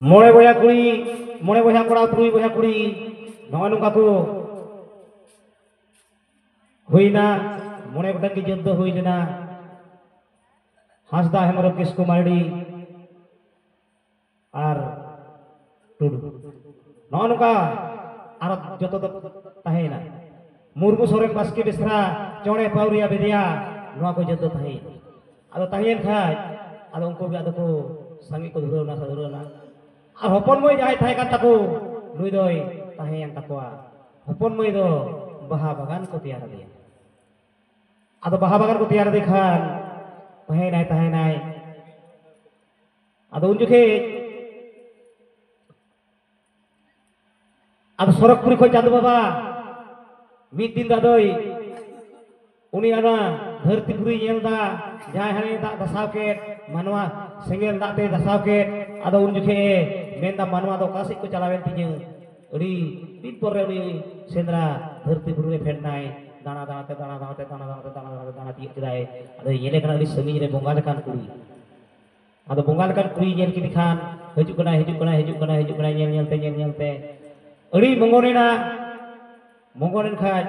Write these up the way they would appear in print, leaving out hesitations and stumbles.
Mole boya kuri, mole boya kora tui boya kuri, nongan kaku. Huina, mole gotan ki joddo huina. Hasda hemorok kisku mardi, ar tudu. Nongan ka, arat joto tahena. Murmu soreng paski besra, cone pauria bedia, nua ko joddo tahin. Ado tahin khai, ado ungko bi ado ko sangi ko dhurona sadurona. Ar hopon moi jahai thai kan taku nui doi tahe yang takwa hopon moi do baha bagan ko tiar dia ado baha bagan ko tiar dikhan tahe nai ado unjukhe ado sorakpuri khoi chandu baba mid din dadoi uni ana dharti puri yelda jahai hane dak dasaw ke manwa sengel dak te dasaw ke ado unjukhe menda manwa do kasih ko chalawen tinya uri tin porre uri sendra dharti puri fernai dana tiak kidai ado yele kana uri sami re bongal kan kuri ado bongal kan kuri nyel ki dikhan hijuk kana nyel te uri mongonen khaj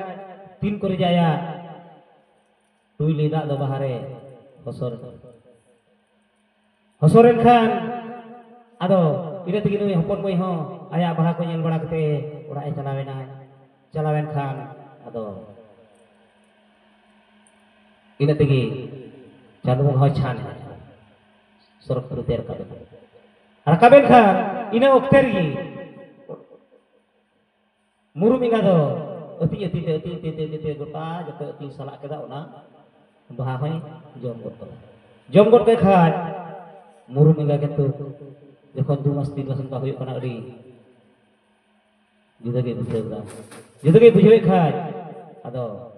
tin kore jaya tui lida do bahare hosoren khan ado ina tegi nui hopon moi ho aya baha ko nyel bada kate ora e chalawen khan ado ina tegi chandu ho chan sorok pruter ka rakaben khan ina okter gi murumi ngado ati gota joto ati salak keda ona baha hoi jom got ke khan murumi ga ketu jokon du masti langsung ka huyuk kana ri juda ge bujhe khai ado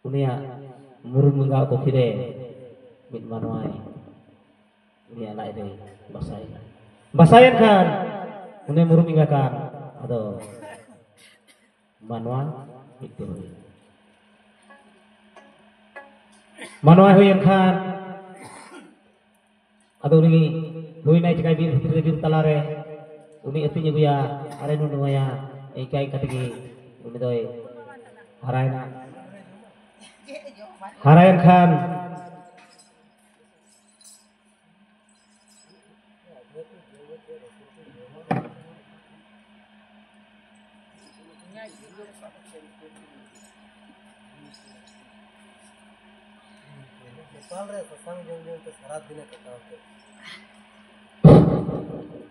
unia murum menga ko kire mit manwai unia lai de basayan kan unia murum menga kan ado manwa itu manwa huyan kan ado ri Lui naik cakai bir talare, uni ati nyebuya, are nu nuaya, ikai katigi, uni doi, harayan khan,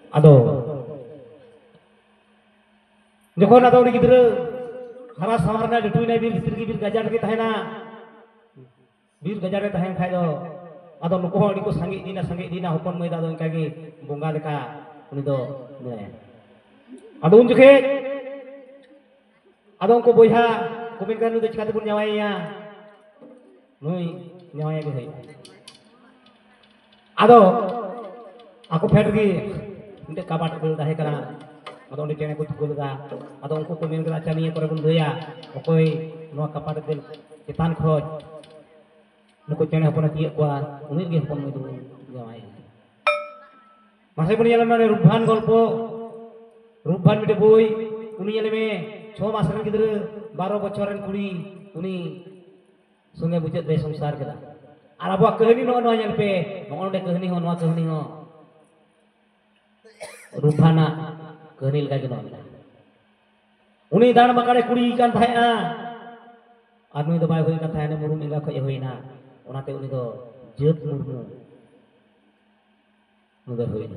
ado jokon ado uri gidra hara samarna ditui nai bir bhitir gi bir gajar ge tahena bir gajar ge tahen khai do ado nuko hori ko sangi dina hopon moi da do kage bonga leka uni do ne ado unjukhe ado ko boiha kumin kan do chikate pun nyawaiya nui nyawaiya ge hai ado aku phet gi inte kabat bel dahe kana ado ni chene ko tukul ga ado unko ko men ga chaniya kore bun doya okoi no kapat bel ketan khoj nuko chene hopona tiek kwa uni ge hopon mo du jawai masai pun yalan mane rubhan golpo rubhan mite boy uni yale me 6 mas ren gidre 12 bochor ren kuri uni sungai bujet be samsar keda ar abo kahani no nyal pe nonde kahani ho Rubhana kenil ka gino uni dan makare kuri kan thaya anu do bai hoi kan thaya ne murum inga khoi hoina onate uni do jeut murmu nuda hoina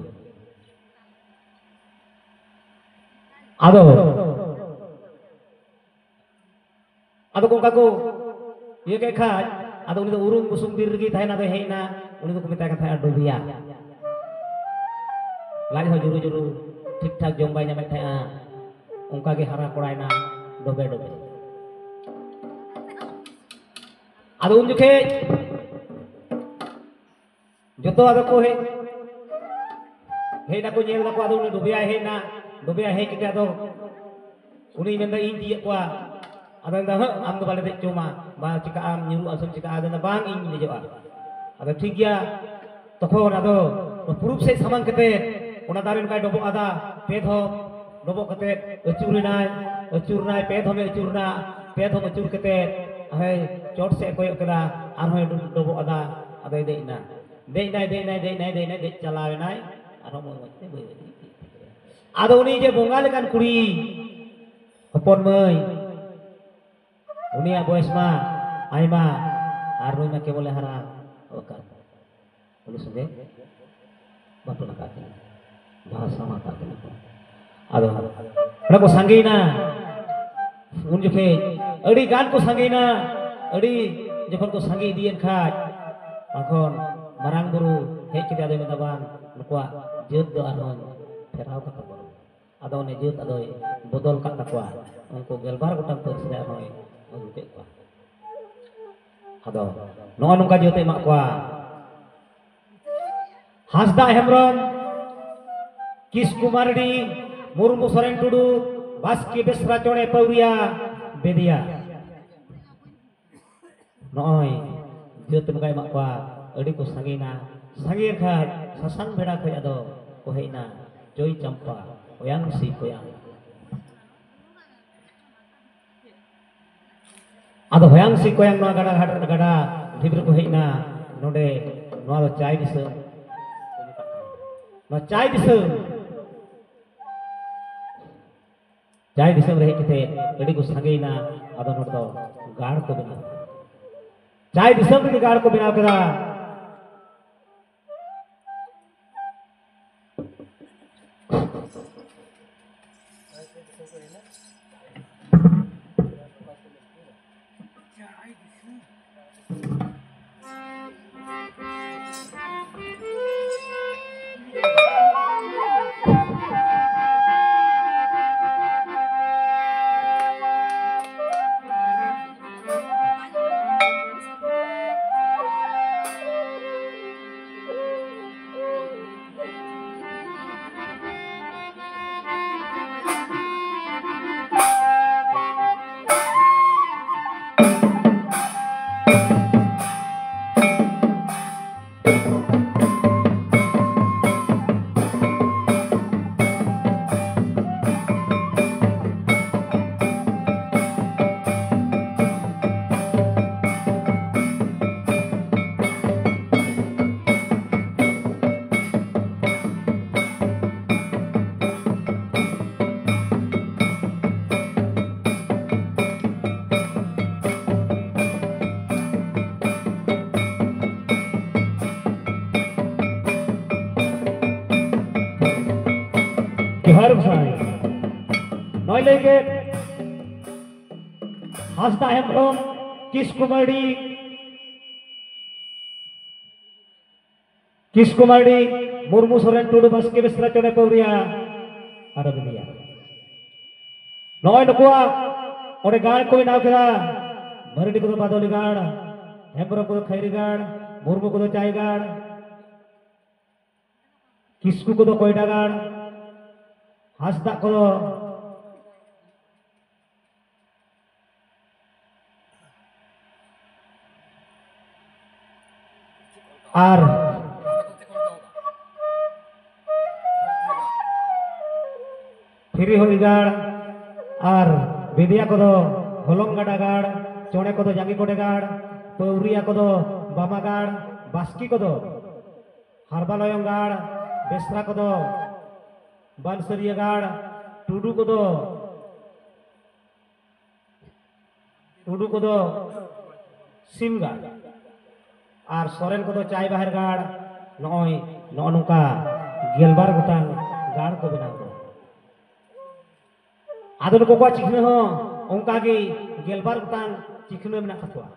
ado ko kaku ye ke khaj ado uni do urung busung bir gi thaya na do heina uni do ko meta kan thaya dobia lagi ho juru ठीक ठाक जम bye नामे थाया उनका के हरा कोड़ायना डोबे आदो उन जुखे जतो आदो को हे ना को nyel na ko ado डोबे हे के आदो उनी मेंदा इन दिए को ado दा am do bale de cuma ba cika am nyuru asam cika ada na bang इन ले joa ado ठीक gya tokon ado purup se samang kete ona darin kai dobok ada pedhom dobok kate acurinai pedhom acurna pedhom acur kate hai chot se koyok keda arhoi dobok ada adai deina de chalawenai arhom moite boi ado uni je bonga lekan kuri hopon mei unia boys ma aima arhoi ma ke boleh hara oka boleh sunde bapak kata bahasa mata ado ora ko sangeina un jokhe adi gan ko sangeina adi jokhon ko sange dien khaj akhon marang buru hej kete ado meta bang nukwa jeut do arhon ferau kata boro ado ne jeut ado bodol kat takwa unko gelbar gotang persne arhoi ujute kwa ado noa nongka jeut emak kwa Hasda Hemron, Kisku Mardi, Murmu Soren Tudu, Baski Besra Chone Pauria, Bedia. Noi, dia temukai makwa, adi ko sangina, sangir khat, sasang beda ko ado, ko heina, joy campa, koyang si koyang. Ado hoyang si koyang noa gada, dhibir ko heina, node noa do chai disa. Nah cai disem rehe kete edi ko sangeina ado nodo gaad ko bina cai disem ri gaad ko bina keda Johar Bhai, noi lege Hasda Hemron, Kisku Mardi, Murmu Soren Tudu Baski Besra Chone Pauria, ada bedia. Noi nukua, ore gaad ko bina keda, Mardi ko badoli gaad, Hemron ko khairi gaad, Murmu ko chai gaad, Kisku ko koida gaad. Hasda ko ar Phiri hoi gaad ar bedia ko holong gada gaad chone ko jangi kode gaad pauria ko bama gaad baski ko harbaloyong gaad besra ko Bansariya gaad tudu ko sim gaad ar soren ko chai bahar gaad noi nongka gelbar gotang gaad ko bina ko adon ko chikhne ho onka gi gelbar gotang chikhne mena takwa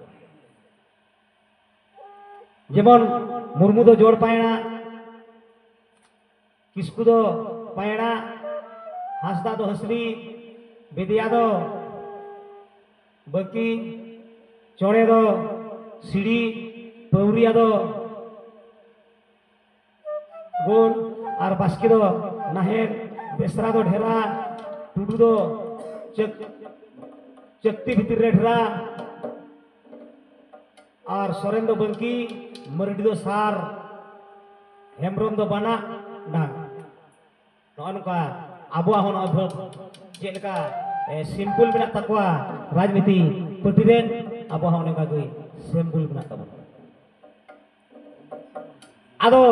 jemon murmu do jor paena Kisku do paena Hasda do hasri bedia do baki chone do siri pauria do gol ar baski do naher besra do dhera tudu do chakti bhitir re dhera ar soren do baki mardi do sar Hemron do bana dang नौका आबुआ होन अभ्यत जेलका simple मेना तकवा राजनीति प्रतिदिन आबुआ होन का गई simple मेना तबन आदो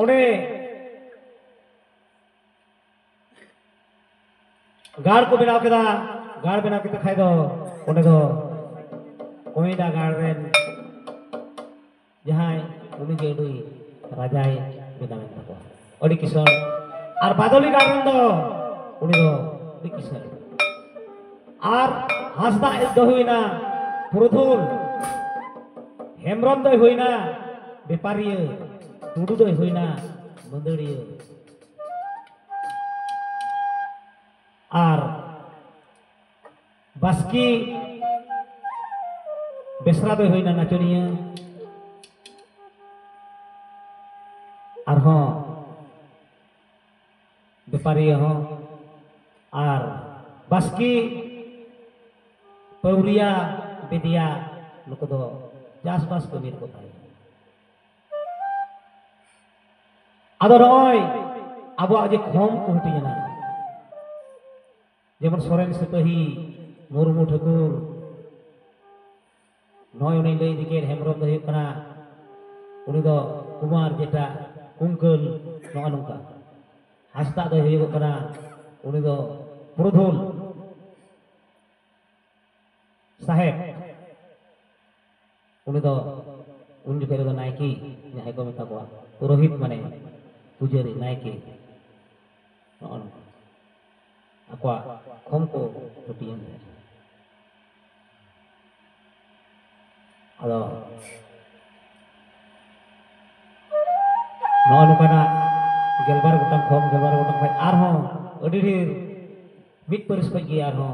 ओने गाड़ को बनाव केदा गाड़ बनाव केदा खाय दो ओने दो कोइदा गाड़ रेन जहां उनी जेडुई राजाय बेनामेन तकवा ओडी किसान और बादली गार्डन दो उनी दो ओडी किसान और हासदा दो हुईना पुरुधुल हेमरम दो हुईना व्यापारी टुडू दो हुईना मंदड़ी और बास्की बेसरा दो हुईना नाचनिया और हाँ व्यापारी हाँ और बास्की पौरिया बेदिया नुको दो चाषबास कमी को थाई आदो नय अब आज खम को हटिना जेमन सोरेन सिपाही मुर्मू ठाकुर नय उनी लई दिके हेमरम दो कना उनी दो कुमार जेटा कुंकल नोआ नोंका हासदा दो हुयो कना उनी दो पुरुधुल साहेब उनी दो उन जुके दो नायकी जहां को मेता को पुरोहित माने पुजारी नायकी नोआ नोंका akwa khom ko hutian ado no nukana gelbar gotang khom gelbar gotang phai arho adi dhir mit paris ko gi arho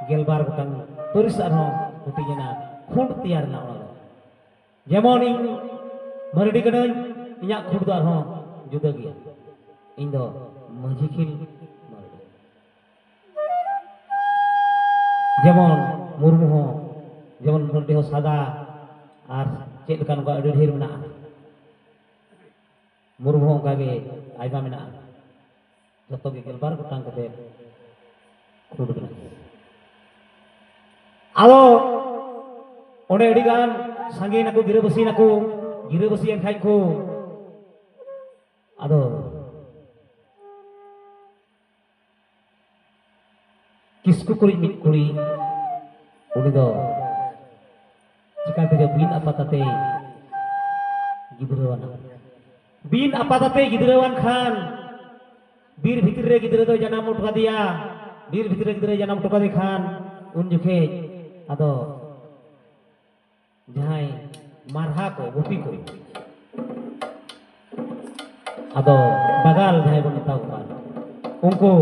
gelbar gotang paris arho hutiana khund tiar na ona jemon ing mardi kadan inya khund do arho juda giya ing do majikil जेमन मुर्मू हो जेमन मुर्दी हो सादा और check लेका नुका अडी ढेर मेना मुर्मू हो का गे आइमा मेना जतो गे गेलबार गोटांग कते खुद बना आलो ओने अडी गान संगे नको गिरे बसी एन खाइ को आदो किसको कुड़ी मिट कुड़ी उनी दो चिकाते जो बिन आपाtate गिद्रवाना बिन आपाtate गिद्रवान खान बीर भितर रे गिद्र दो जन्म उठा दिया बीर भितर रे गिद्र जन्म उठा दे खान उन जुखे आदो जहां मारहा को गोपी को आदो बगाल जहां बन ताऊ खान उनको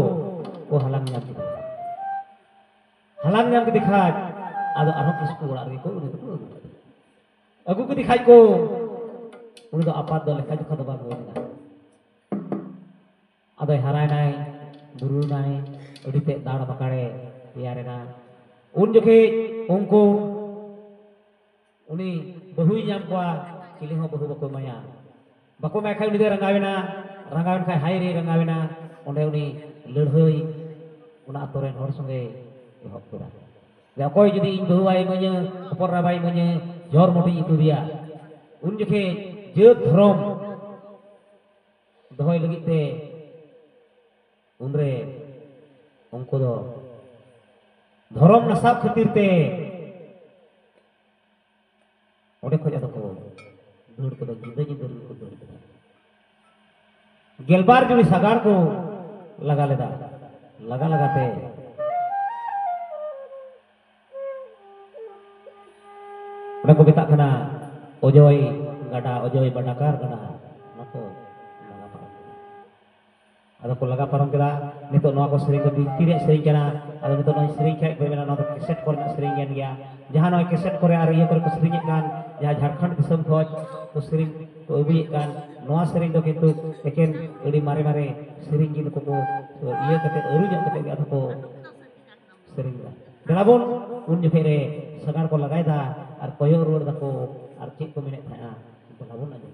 को हलांग ᱧᱟᱢ halang yang dikhaj ado arho kisku orak re ko uni to agu ko dikhaj ko uni do apat do lekha jokha do bang hoina ado harai nai buru nai udi te dad bakare tiyare na un jokhe unko uni bahui nyam kwa chili ho bahu bako maya bako mai khai uni de rangawen khai hai re rangawena onde uni lerhoi una atoren hor songe ya koy jadi ing bahu ai manya opor rabai manya jor moti itu dia un jokhe jeut dhrom dohoy lagit te unre ongko do dhrom nasab khatir te ode khoj ado ko dur ko do jida ko dur gelbar jodi sagar ko laga लगाते को बेता कना अजय गड़ा अजय बडाकार गड़ा नako ada ko laga parom keda nito no ko sering ko tidak sering kana ada nito no sering kai ko mena no keset ko na sering yan gya jahan no keset kore ar iya ko sering kan ya Jharkhand disam khoj ko sering ko ubi kan no sering do kintu eken edi mare sering gitu ko iya kate aru jam kate ga ko sering da dalabon un je fere sagar ko lagai da ar koyo road da ko ar chik ko mene tha dalabon aja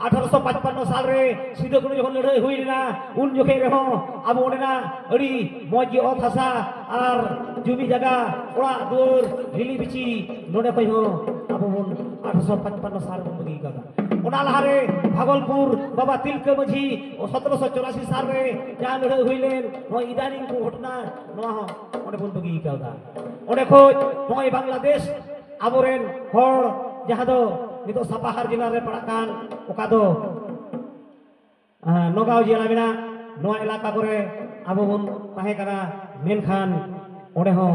1855 साल रे सिदो को जखन लड़ाई हुई ना उन जोखे रहो अब ओनेना अड़ी मौजी ऑफ हसा और जुमी जगह ओड़ा दूर हिली बिची नोडे खय हो अब उन 1855 साल में बगी का ओना लहारे भागलपुर बाबा तिलक माझी 1784 साल रे जहां लड़ाई हुई लेन नो इदानी को घटना नो ओने बन बगी का ओने खोज नो बांग्लादेश आबोरेन हर जहां दो नितो सापाहार जिला रे पड़ाकान ओका दो नगाव जिला मेना नोआ इलाका करे आबो बन ताहे करा मेनखान ओडे हो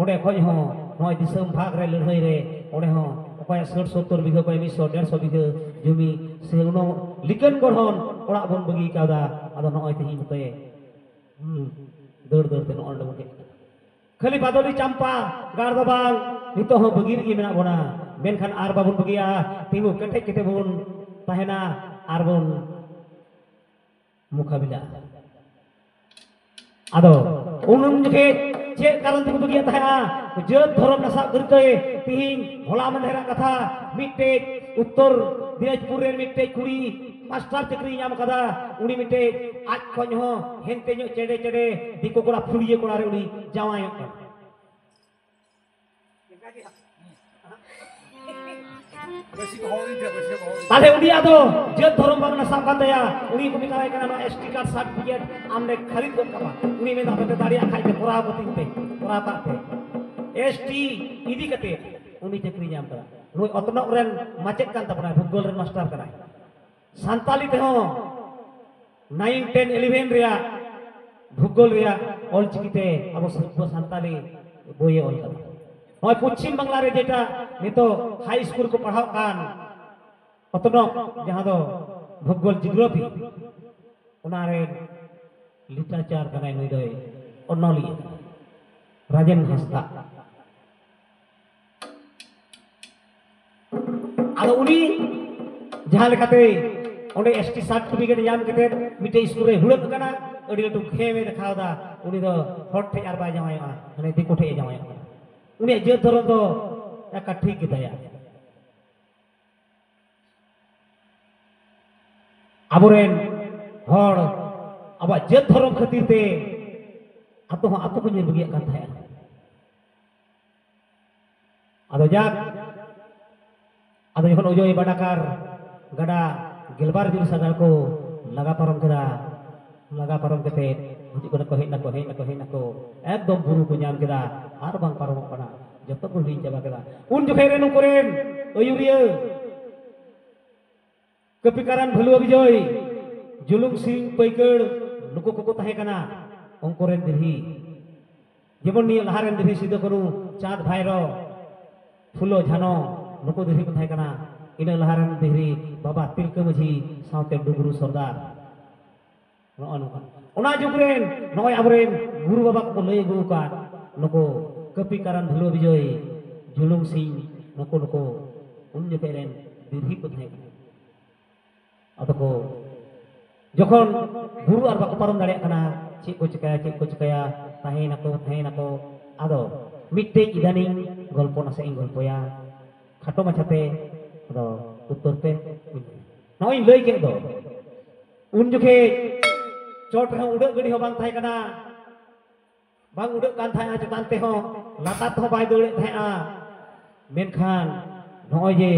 ओडे खय हो नोय दिसम भाग रे लड़ाई रे ओडे हो ओकाय 60 70 बिघा कोय 100 150 बिघा जमी से उनो लिकन गढ़न ओड़ा बन बगी कादा आदो नोय तेही मते दौड़ दौड़ ते नोंड बगे खाली बादली चंपा गार बाल नितो हो बगी रे मेना बोना मेनखान आर बाबुन बगिया तिंगु केटे केटे बन ताहेना आर बन मुकाबिला आदो उनुम जखे चे कारण तिंगु बगिया ताहेना जत धरम नसा करते तिहिं होला मनहेरा कथा मिटे उत्तर दिनाजपुर रे मिटे कुड़ी मास्टर चक्री नाम कदा उनी मिटे आज खन हो हेनते नो चेडे चेडे दिको कोड़ा फुड़िए कोड़ा रे उनी जावाय ताले उनी आदो जत धरम बागना साकातया उनी को मिताय kana no ST card certificate amne खरीद को कबा उनी में दापे दाड़ी आखाय पे कोरा बतिते कोरा पाते ST इदी कते उनी चक्री जाम करा रोय अतनो रेन माचेक कान तपना भूगोल रेन मास्टर करा संताली ते हो 9 10 11 रिया भूगोल रिया ऑल चिकिते अब सब संताली बोये ऑल करा नॉय पश्चिम बांग्ला रे जेटा नितो हाई स्कूल को पढ़ाव कान अतनक जहां दो भूगोल जियोग्राफी उनारे लिटरेचर कनाय नुई दोय अनलिया राजेन हंसदा आदो उनी जहां लेकाते ओंडे एसटी सर्टिफिकेट जाम केते मिटे स्कूल रे हुड़क कना अडी लटू खेमे देखावदा उनी दो हट ठे आर बाय जावायआ माने दिको ठे जावायआ उनी जे धरो दो एका ठीक गिताया आबोरेन हर अब जे धर्म खातिर ते आतो को निर्बगिया कान थाया आदो जाक आदो जखन ओजोय बाडाकार गडा गेलबार जुल सागार को लगा पारम केते हिजु को हेना को एकदम बुरु को नाम केदा आर बांग पारम कना जतो को हिं चाबा केदा उन जोखे रे नुकरेन अयुरिया कपिकारान भलुआ विजय जुलुंग सिंह पैकड़ नुको को ताहे कना अंकोरेन दिही जेमन नि लहारेन दिही सिदो करू चाँद भाईरो फुलो झानो नुको दिही को ताहे कना इन लहारेन दिही बाबा तिलका माझी सावते डुगरू सरदार ओना जुगरेन नय आबरेन गुरु बाबा को लय गु का नुको कपिकारान भलुआ विजय जुलुंग सिंह नुको उन जोखेरेन दिही को ताहे कना अतको जखन गुरु आर बाको पारम दाड़े कना चेक को चिकाया ताहे नको आदो मिट्टे इदानी गल्प नासे इन गल्पया खाटो माछाते आदो उत्तर पे नय लय के दो उन जुखे चोट रे उडक गडी हो बांग थाय कना बांग उडक कान थाय चेतान ते हो लाता तो बाय दौड़े थाया मेनखान नय जे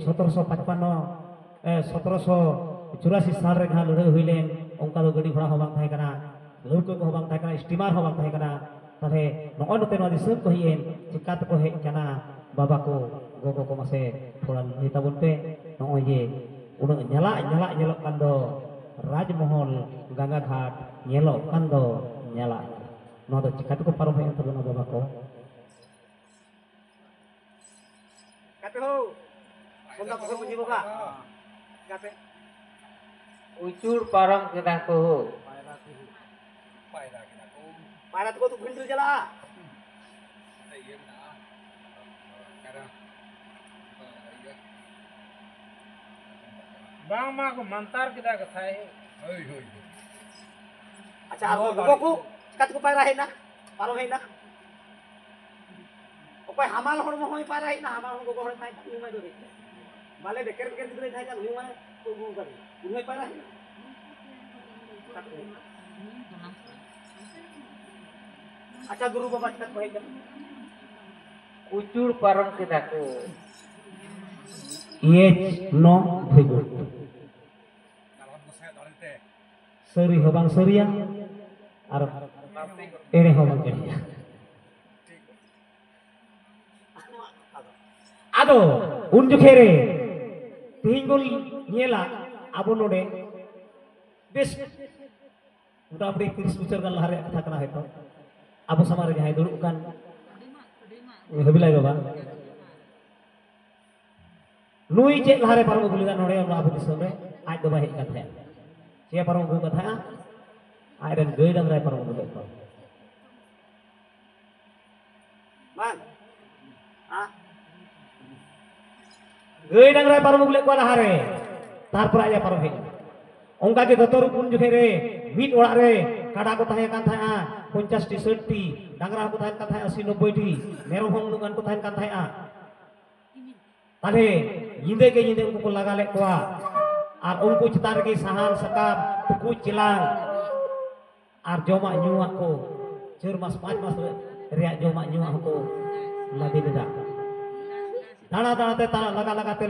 1754 साल रे जहाँ लड़ाई हुईलेन उनका दो गड़ी घोड़ा हो बांग थाय कना लौको को बांग थाय कना स्टीमर हो बांग थाय कना ताले नय नते नो दिसम को हियेन चिकात को हेज कना बाबा को गोगो को मासे थोड़ा नेता बोलते नय जे उन ñala kan do Rajmahal Ganga ghat ñelo kan do ñala नो दो चिकात को पारो हेन तबनो बाबा को काते हो उनका को मुझे बाबा काते उचूर पारम केदा को पायरा तो तू भिंडल जला बांग मा को मंतार केदा कथा है अच्छा को कत को पायरा है ना पारो है ना ओपय हमाल हड़ में होय पायरा है ना हमाल को हड़ थाय नु मै दो बाले बेकर गिदरे थाय का नु मै को गु कर नु पायरा है अच्छा गुरु बाबा तक होय जब उचूर पारम केदा को ये नो भेगो सरी होबांग सरिया और एड़े होबांग एड़िया आदो उन जुखेरे तिहिंगुल ñela abo node बेस मोटामुटी 30 बछर गान लहारे कथा कना है तो abo samare jahay dulu kan habilai baba nui cek lahare param gulida node abo disam re aj do bahik katha चे पारम गु कथा आयरन गई डंगराय पारम गु को मान आ गई डंगराय पारम गु को लहारे तारपर आया पारम हे ओंका के दतोर पुन जुखे रे मीट ओड़ा रे काडा को थाय कान थाया 50 टी 60 टी डांगरा को थाय कान थाया 80 90 टी मेरो हम लुगान को थाय कान थाया ताले यिंदे के यिंदे उनको लगा ले कोआ और उनको चितार के सहान सकाम टुकु चिलांग और जोमा nyuak को 4 मास 5 मास रिया जोमा nyuak को लादे देदा दाना दाना ते ताला लगा लगाते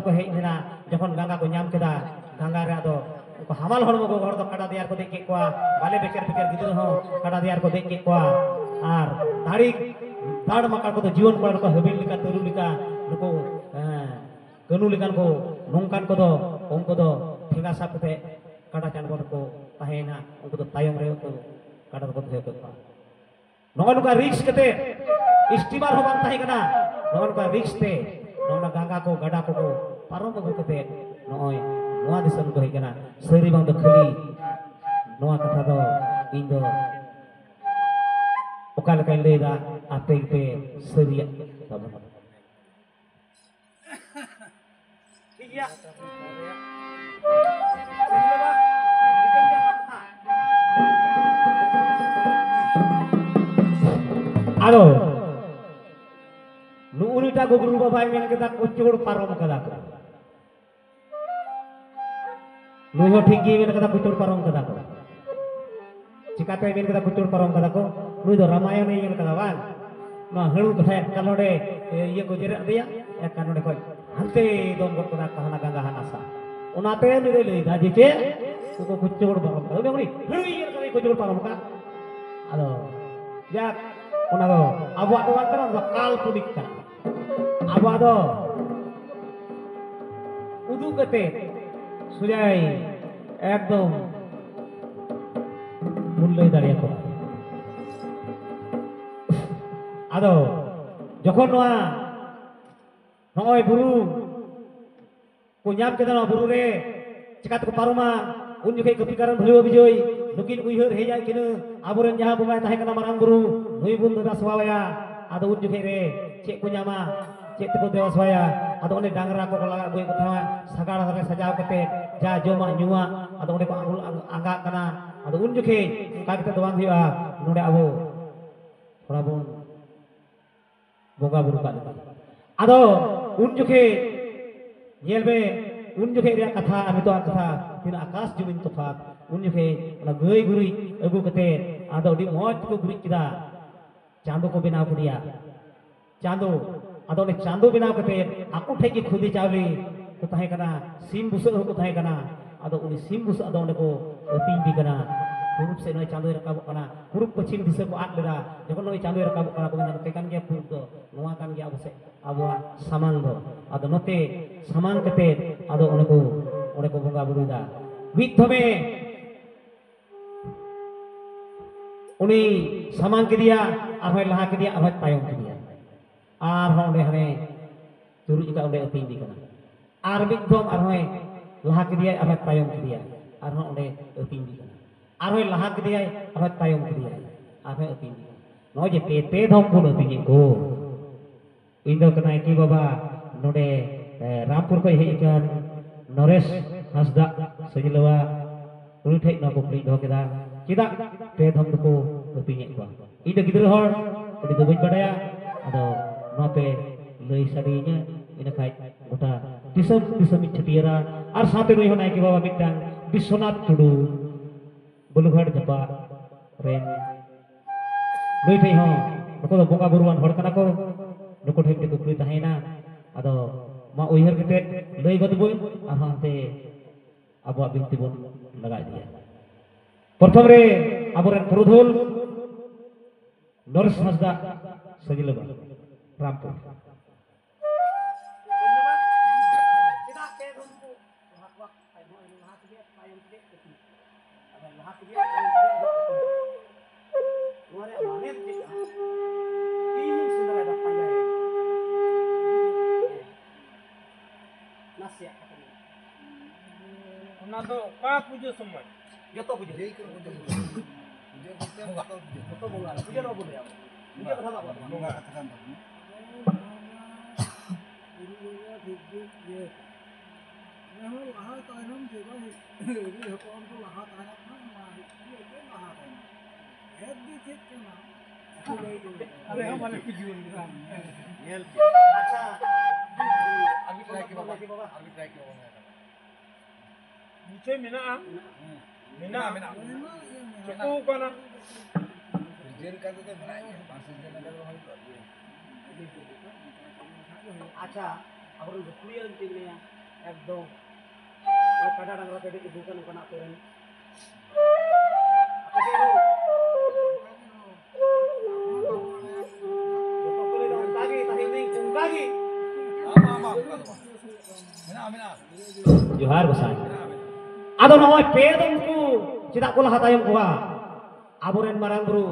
को हेज लेना जखन गंगा को नाम केदा गंगा रे आदो उनको हमाल हड़मो को घर दो काटा दियार को देख के कोआ बाले बेकर गिदर हो काटा दियार को देख के कोआ और दाड़ी दाड़ मका को तो जीवन कोड़ को हबिल लिका तुरु लिका नुको कनु लिकान को नोंकान को दो उनको दो ठेंगा साप कते काटा चान को ताहेना उनको दो तायम रे को काटा को धे को नोका नुका रिक्स कते स्टीमर हो बang tahe kana nongka riks te nongna ganga ko gada ko parom agu kate noy noa disam ko hekana seri bang do khali noa katha do ᱤᱧ ᱫᱚ ᱚᱠᱟ ᱞᱮᱠᱟᱧ ᱞᱟᱹᱭᱫᱟ ᱟᱯᱮ ᱜᱮᱯᱮ ᱥᱟᱹᱨᱤᱭᱟᱜ ᱛᱟᱵᱚᱱᱟ ᱴᱷᱤᱠ ᱜᱮᱭᱟ ᱟᱫᱚ ᱱᱩᱜᱼᱩᱱᱤᱴᱟ ᱜᱩᱜᱨᱩ ᱵᱟᱵᱟᱭ ᱢᱮᱱ ᱠᱮᱫᱟ ᱠᱩᱪᱩᱲ ᱯᱟᱨᱚᱢ ᱠᱟᱫᱟ ᱠᱚ ᱱᱩᱭ ᱦᱚᱸ ᱴᱷᱤᱠ ᱜᱮ ᱢᱮᱱ ᱠᱟᱫᱟ ᱠᱩᱪᱩᱲ ᱯᱟᱨᱚᱢ ᱠᱟᱫᱟ ᱠᱚ चिकाते मेन कदा कुचुड़ पारम कदा को नुई दो रामायण ये कदा बांग नो हळु कथा कानोडे ये को जेरे दिया एक कानोडे को हंते दोन गो कदा कहना गंगा हनासा ओनाते नुई लई दा जेचे को कुचुड़ पारम कदा उनी हळु ये कदा कुचुड़ पारम का आदो या ओना दो आबो दो वान करा काल्पनिक का आबो दो उदु कते सुजाई एकदम mulai dari aku. Ado, jokon noa, nooi buru, kunyap kita noa buru re, cekat ke paruma, unjukai kepikaran beliau bijoi, mungkin uyhur hejai kini, aburan jaha bumai tahe kana marang buru, nui bun dewa swaya, ado unjukai re, cek kunyama, cek teko dewa swaya, ado one dangra ko kala bui kutawa, sagar sare sajau kete, ja joma nyua, ado one ko angul anggak kana, ado unjukai का kita doang dia node abo थोड़ा bon boga buru ka ado unjuke yelbe unjuke dia kata ami to kata tina akas jumin tofat unjuke na goi guri agu kate ado di moj ko guri kida Chando को बिना दिया Chando ado ne Chando बिना kate aku theki khudi chawli ko tahe kana sim busu ko tahe kana ado uni sim busu ado ne ko tin di kana Kurup se noy Chando rakabuk kana kurup pachim disa ko at leda jokon noy Chando rakabuk kana ko mena tekan ge pur do noa kan ge abu se abwa saman do ado note saman kate ado one ko bonga buru da vidhome uni saman ke dia arhoi laha ke dia arhoi tayong ke dia arhoi onde hane turu juga onde ating di kana ar vidhom arhoi laha ke dia arhoi tayong ke dia arhoi onde ating di kana arhoi laha ke dia arhoi tayong ke dia arhoi ating di no je pe dhom pun ating ko indo kenai ki baba node rampur ko hei kan Nores Hasda Sejilawa uni thek na ko pri do keda cida pe dhom ko ating ko indo gidra hor udi do bain badaya ado no pe lei sadinya ina kai gota tisam chetiara ar sate roi honai ki baba mitang Biswanath Tudu Bulughat Japa ren loi thei ho ko do boga buruan hor kana ko nuko thek te kupri tahena ado ma uihar kete lei god boy ahante abo binti bon laga dia प्रथम रे aburan purudhul Nores Hasda Sejilawa Rampur Ona do ka puja semua. Joto puja. Joto bola. Puja no boleh. Puja kata apa? Bola kata apa? Muncul mina, mina. Cukup kana. Acha, abaru clear intinya, ekdom. Kalau kadang orang tadi ibu kan kena turun. Apa sih itu? Boleh dong lagi, tadi ini lagi. Johar besar. Ado noy pedongku tidak kula hatayong kuha. Aburen marang buru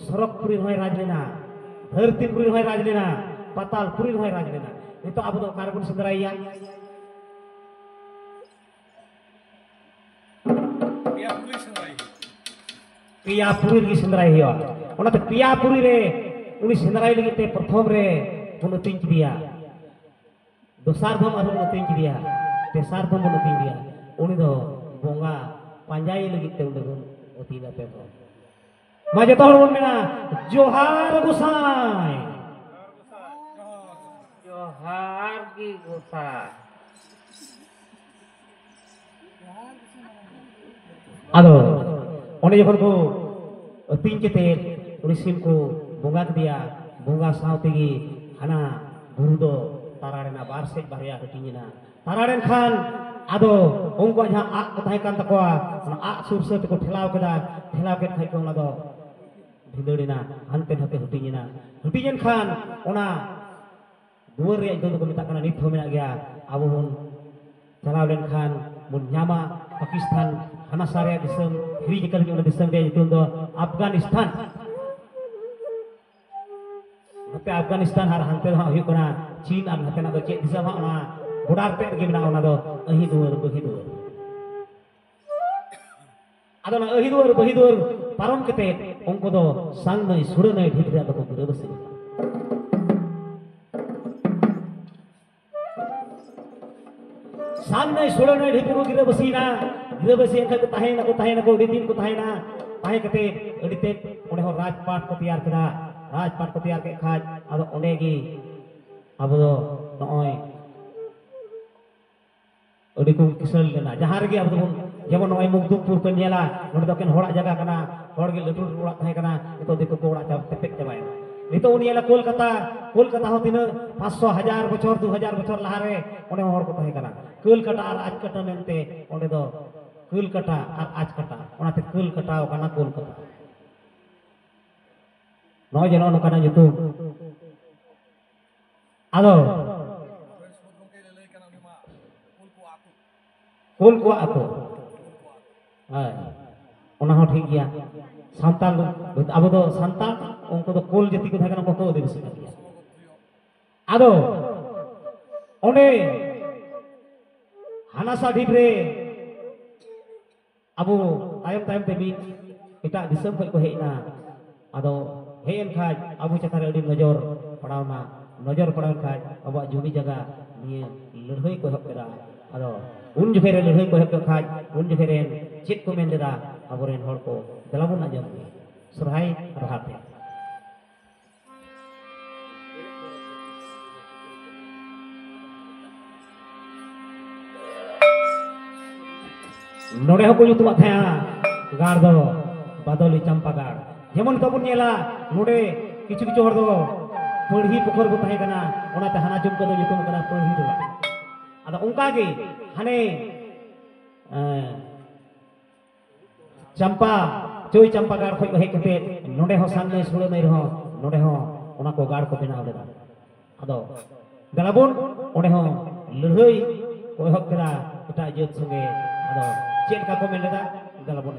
sorok puri noy rajena. धरती पुरी होय राज लेना पाताल पुरी होय राज लेना नितो अब दो carbon सेंद्राइया पिया पुरी की सेंद्राई हिया ओनाते पिया पुरी रे उनी सेंद्राई लगिते प्रथम रे उन तिंच दिया दोसार धम अरु उन तिंच दिया तेसार धम उन तिंच दिया उनी दो बोंगा पांजाई लगिते उन ओतीना पे मा जतो हर बोन मेना जोहार गोसाई जोहार की गोसाई आदो ओने जखन को अतिंग केते उनी सिम को बोंगा दिया बोंगा सावतेगी हाना बुरु दो तारारेना बार से बारिया हटिना तारारेन खान आदो उनको जहां आग को ताहे कान तकोआ आग सुरसे को ठेलाव केदा ठेलाव के खाइ को ओना दो भिदड़िना हानते हते हटिना हटिजन खान ओना दुवर रे दो को मिता नित हो मेना गया अब बन चलाव लेन खान बन न्यामा पाकिस्तान हाना सारे दिसम हिरी जकल के दिसम रे जुतुन दो अफगानिस्तान नते अफगानिस्तान हार हानते हा हुई कना चीन आर नते ना दो चे दिसम हा ओना बॉर्डर पे के मेना ओना दो अही दुवर बही दुवर आदो ना अही दुवर बही दुवर पारम केते उनको दो संग नै सुर नै ढिबरा दो को गिरे बसे सामने सुर नै ढिबरा को गिरे बसीना गिरे बसी एखा को ताहे ना को दिन को ताहे ना ताहे केते अडिते ओने हो राजपाट को तैयार केदा राजपाट को तैयार के खाज आदो ओने गी अब दो नय अडी को किसल लेना जहां रे अब दो जेमन नय मुक्तपुर को नेला नोड दो केन होड़ा जगह कना होड़ गे लटू ओड़ा ताहे कना तो देखो को ओड़ा चाप तेपेक चबाय नितो उनियाला कोलकाता हो तीन 500,000 बछर 2000 बछर लहारे ओने होड़ को ताहे कना कोलकाता और आजकटा मेनते ओने दो कोलकाता और आजकटा ओनाते कोलकाता कना कोलकाता नय जनो नकाना जुतु आदो कोल को आतो हाय ओना हो ठीक गया सांताल अब दो सांताल उनको तो कोल जति को थाकना को दिवस गया आदो ओने हानासा ढिबरे अबो तायम तायम ते मी एटा दिसम खय को हेना आदो हेन खाज अबो चतारे अडी नजर पड़ाव खाज अब जुमी जगह निये लड़हई को हक करा आदो उन जगह रे लड़हई को हक खाज उन जगह रे चेक को मेन देदा अबोरेन हर को दलाबुन आजम सरहाई रहाते नोड़े हो को युतुआ थाया गाड़ दो बादली चंपा गाड़ जेमन तबुन नेला नोड़े किछु किछु हर दो पढ़ी पोखर को ताहे कना ओनाते हाना जुम को दो युतुम कना पढ़ी दो आदा उनका गे हाने चंपा चोई चंपा गाड़ खय हे कते नोड़े हो सामने सुळे नै रहो नोड़े हो ओना को गाड़ को बेनाव लेदा आदो दलाबुन ओने हो लड़हई को हक करा एटा जेत संगे आदो चेन का को main Leda दलाबुन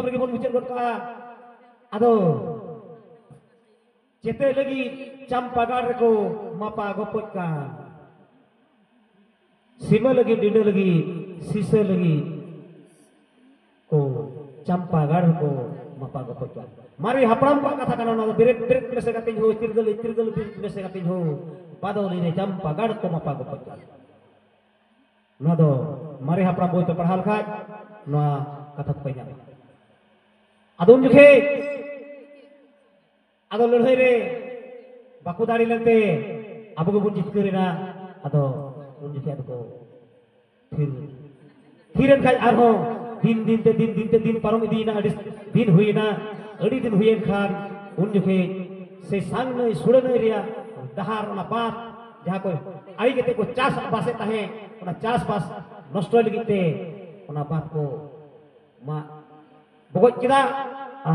lagi bon muncul ka ado cete lagi campagar ko mapa gopot ka sima lagi dinda lagi sisa lagi ko campagar ko mapa gopot ka mari hapram ka katha kana na biret biret mese katin ho tirgal mese katin ho padoli ne campagar ko mapa gopot ka no do mari hapram boy to padhal kha no katha ko nya adon jukhe ado lorhai re baku dari lente abu ko jitkirina ado un jukhe ado ko thiren khai arho din parom idina adis din huina adi din huyen khan un jukhe se sang nei sude nei ria dahar na pat jaha ko ai kete ko chas base tahe ona chas bas nosto ligite ona pat ko ma bogoj kida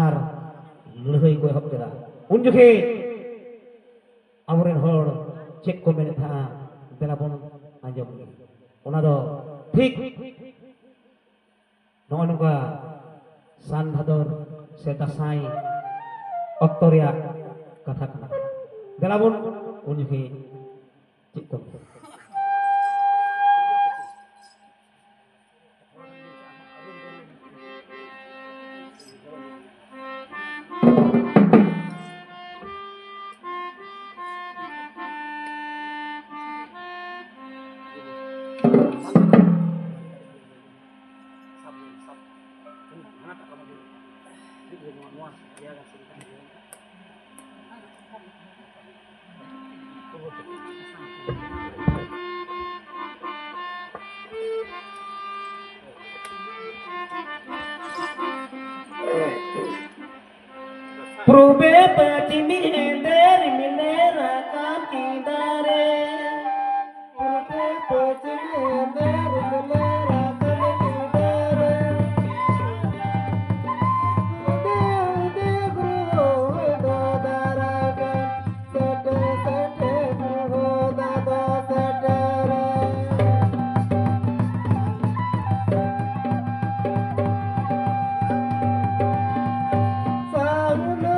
ar lehai ko hok kida un jukhe amoren hor cek ko mene tha bela bon anjom ona do thik no nongka san bhador se dasai oktoria katha kana bela bon un jukhe cek ko Probe patimi ender minera kapidare Probe patimi ender minera kapidare Ude guru dodaraga sete sete guru dada setere Saunu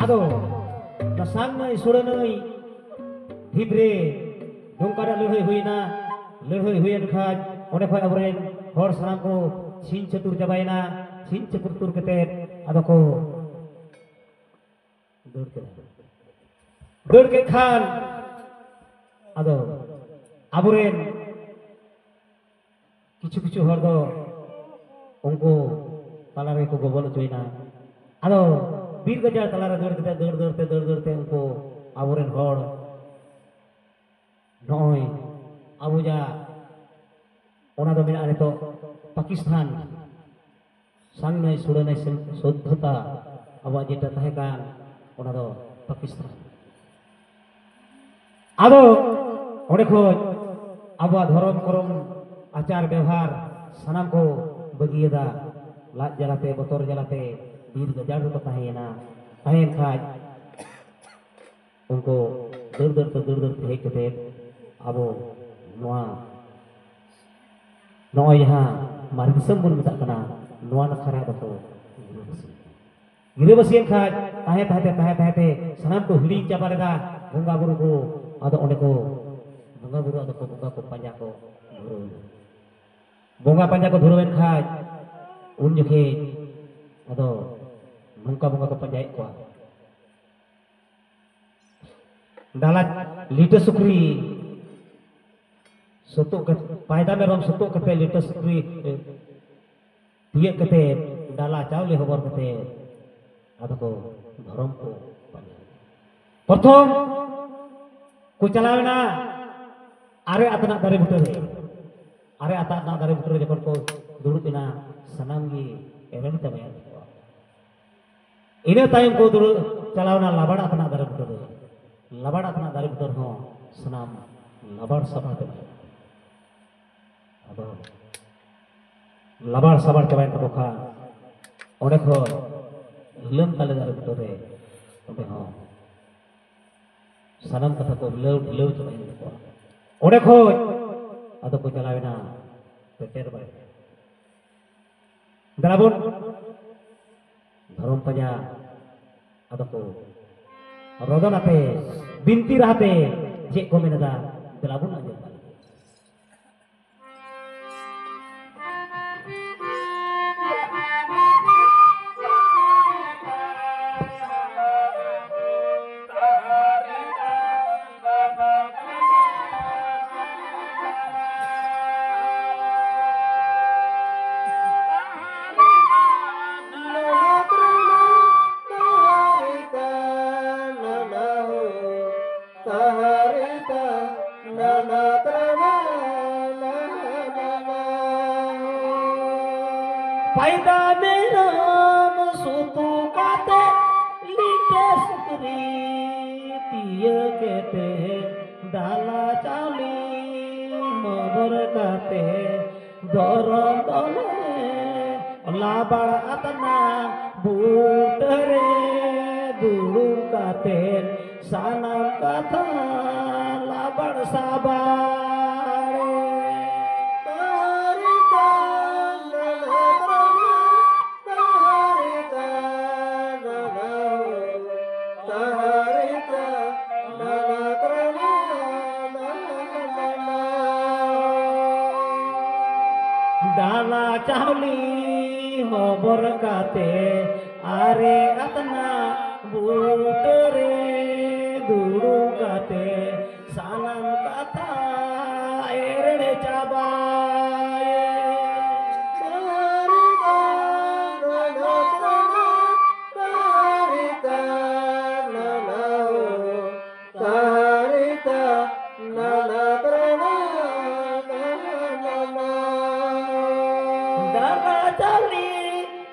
ado nasang nai sura nai hibre dongkara lehoi huina lehoi huyan khan onde khoi abren hor sanam ko chin chatur jabaina chin chatur tur kete ado ko dor ke khan ado aburen kichu kichu hor do ongko talare ko gobol joina ado bir gajar talare dor te ongko aburen hor noi abuja ona do mena to Pakistan sangnai sudanai sodhota aba jeta tahekan ona do Pakistan ado onde khoj aba dhorom korom आचार व्यवहार सनाम को बगियदा लाज जलाते बतर जलाते बीर गजार को ताहेना ताहेन खाज उनको दर ते हेक कते आबो नोआ नोआ यहाँ मार दिसम बुन मेता कना नोआ नखरा दको गिरेबसियन खाज ताहे सनाम को हिड़ी चाबा लेदा बंगा बुरु को आदो ओंडे को बंगा बुरु आदो को बंगा को पंजा को bonga panja ko dhuruwen khaj un jokhe ado nongka bonga ko panjai ko dalat liter sukri soto ke paida merom soto kate liter sukri tiye kate dala chawle hobor kate ado ko dhorom ko panjai prothom ko chalawena are atana dare butare are atak na dari putra jekon ko duduk ina sanam gi eren tabaya ine time ko duduk chalawna labada atna dari putra ho sanam labar sabate ado labar sabar tabaya ko kha ode ko lem tale dari putra re ode ho sanam kata ko lew tabaya ko ode ko atau ko jalawena peter bay dalabun dharom panja atau ko rodon ate binti rahate je ko menada dalabun aja Paida meram sutu kate lites kri tiya kete dala chali mabor kate doron dole labar atna butere dulu kate sanam kata labar sabar dala chawli hobor kate are atna butere dulu kate salam kata ere cabai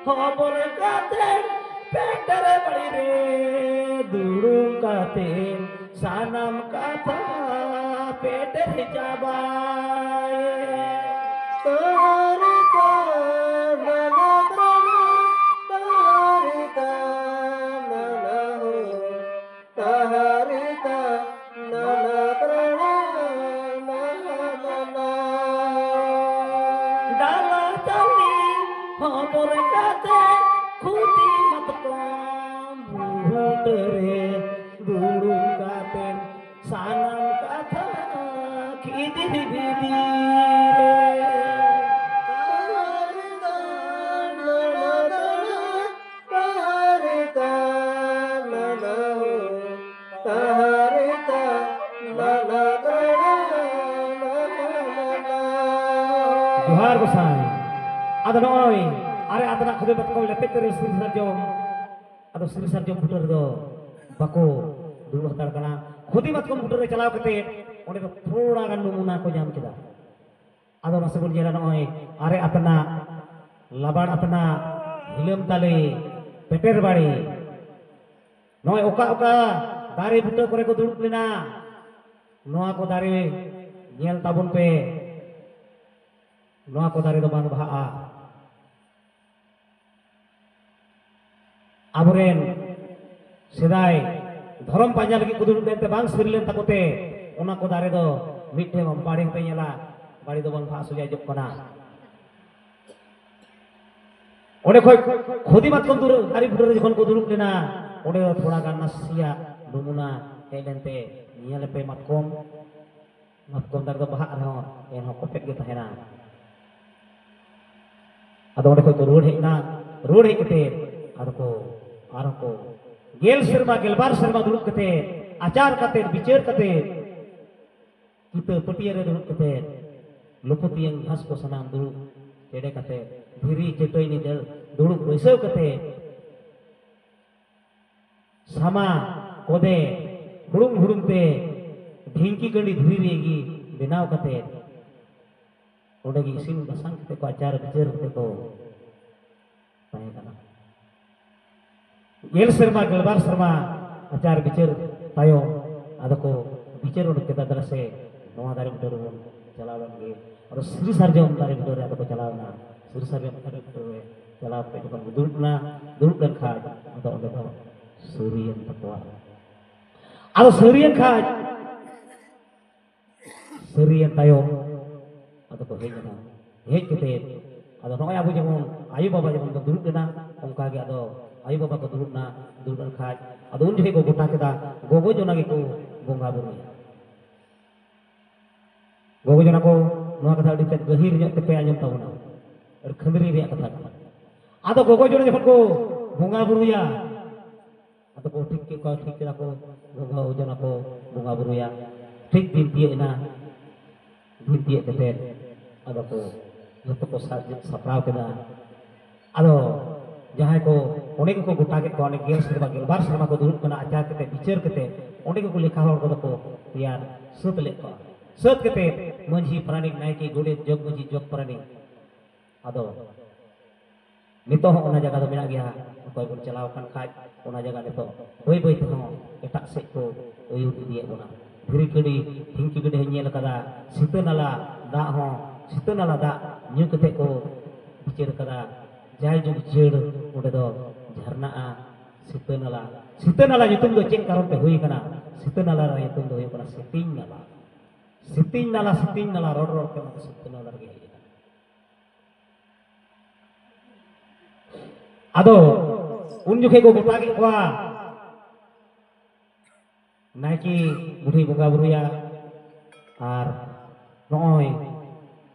hobor kate petere bari re dulu kate sanam kata petere jabai tarika nana prana tarika nana ho tarika nana prana nana dala tali hobor kate kuti mat kom butare dulu katen sanam kata kidi bidi Johar Gosai. Ada noy, are ada nak khude batkau lepet dari Sri Sarjom. Ada Sri Sarjom putar do, bako dulu hatar kana. Khudi batkau putar re chalao kete, onde to thoda gan numuna ko jam kida. Ada nase bol jela noy, are atna labar atna hilam tale peter bari. Noy oka oka dare putar kore ko duduk lena. Noa ko dare nyel tabun pe. Noa ko dare do bang baha aburen sedai dhorom panja lagi kudur dente bang sirilen takote ona ko dare do mithe mam bari pe nyala bari do bang phasu ja jok kana ode khoi khodi mat kom dur ari budur jokhon ko duruk lena ode thoda gan nasia dumuna helente nyale pe matkom dar do baha rho en ho kopet ge tahena ada orang kau road hekte, ada ko gel serba dulu kete, acar kate, bicar kate, kita petiara dulu kete, luput yang khas ko sanam dulu, cede kate, diri ceto ini dulu besok kete, sama kode, hurung te, ढींकी गंडी धीरी रहेगी बिनाव कते उड़े की इसी में बसंग कते को आचार बिचर कते को पाए करना गेल शर्मा आचार बिचर पायो आदो को बिचर उड़ कते तरह से नवा दारे बिटर उन चला लगे और श्री सरजम दारे बिटर आदो को चला ना श्री सरजम दारे बिटर चला पे को दुरुप dan khaj आदो उड़े को सूर्यन तत्वा आदो Suryan khaj Serian tayo atau ko hejna hej kete ado noy abu jemon ayu baba jemon ko duruk na onka ge ado ayu baba ko duruk na durukan khaj ado un jhe ko gota keda gogo jona ge ko bonga buru gogo jona ko noa katha adi gahir nyok tepe anyam tabuna ar khandri re katha ado gogo jona jekon ko bonga buru ya ado ko thik ke ko gogo jona ko bonga buru ya thik din tie na Binti kete, ada ko, joto ko sapraw keda, ado jahai ko, onek ko gota ke ko onek gel bar serba ko duruk kena acar kete, bicar kete, onek ko lekha hor ko tiar sut lek ko, sut kete, manji pranik naiki gudet jog manji jog pranik, ado, nito ona jaga do mina gya, koy bon chalao kan khaj, ona jaga nito, boy to etak sek ko oyu dia bona. Diri kedi, hingki kedi hanya lekada, situ nala da nyu kete ko bicar kada, jai ju bicar udah do jharna a situ nala yutum do ceng karon pe hui kana, situ nala yutum do hui kana siting nala ror ke mata situ nala lagi. Ado unjuk ko gota ke kwa naiki budi bunga buru ya ar noy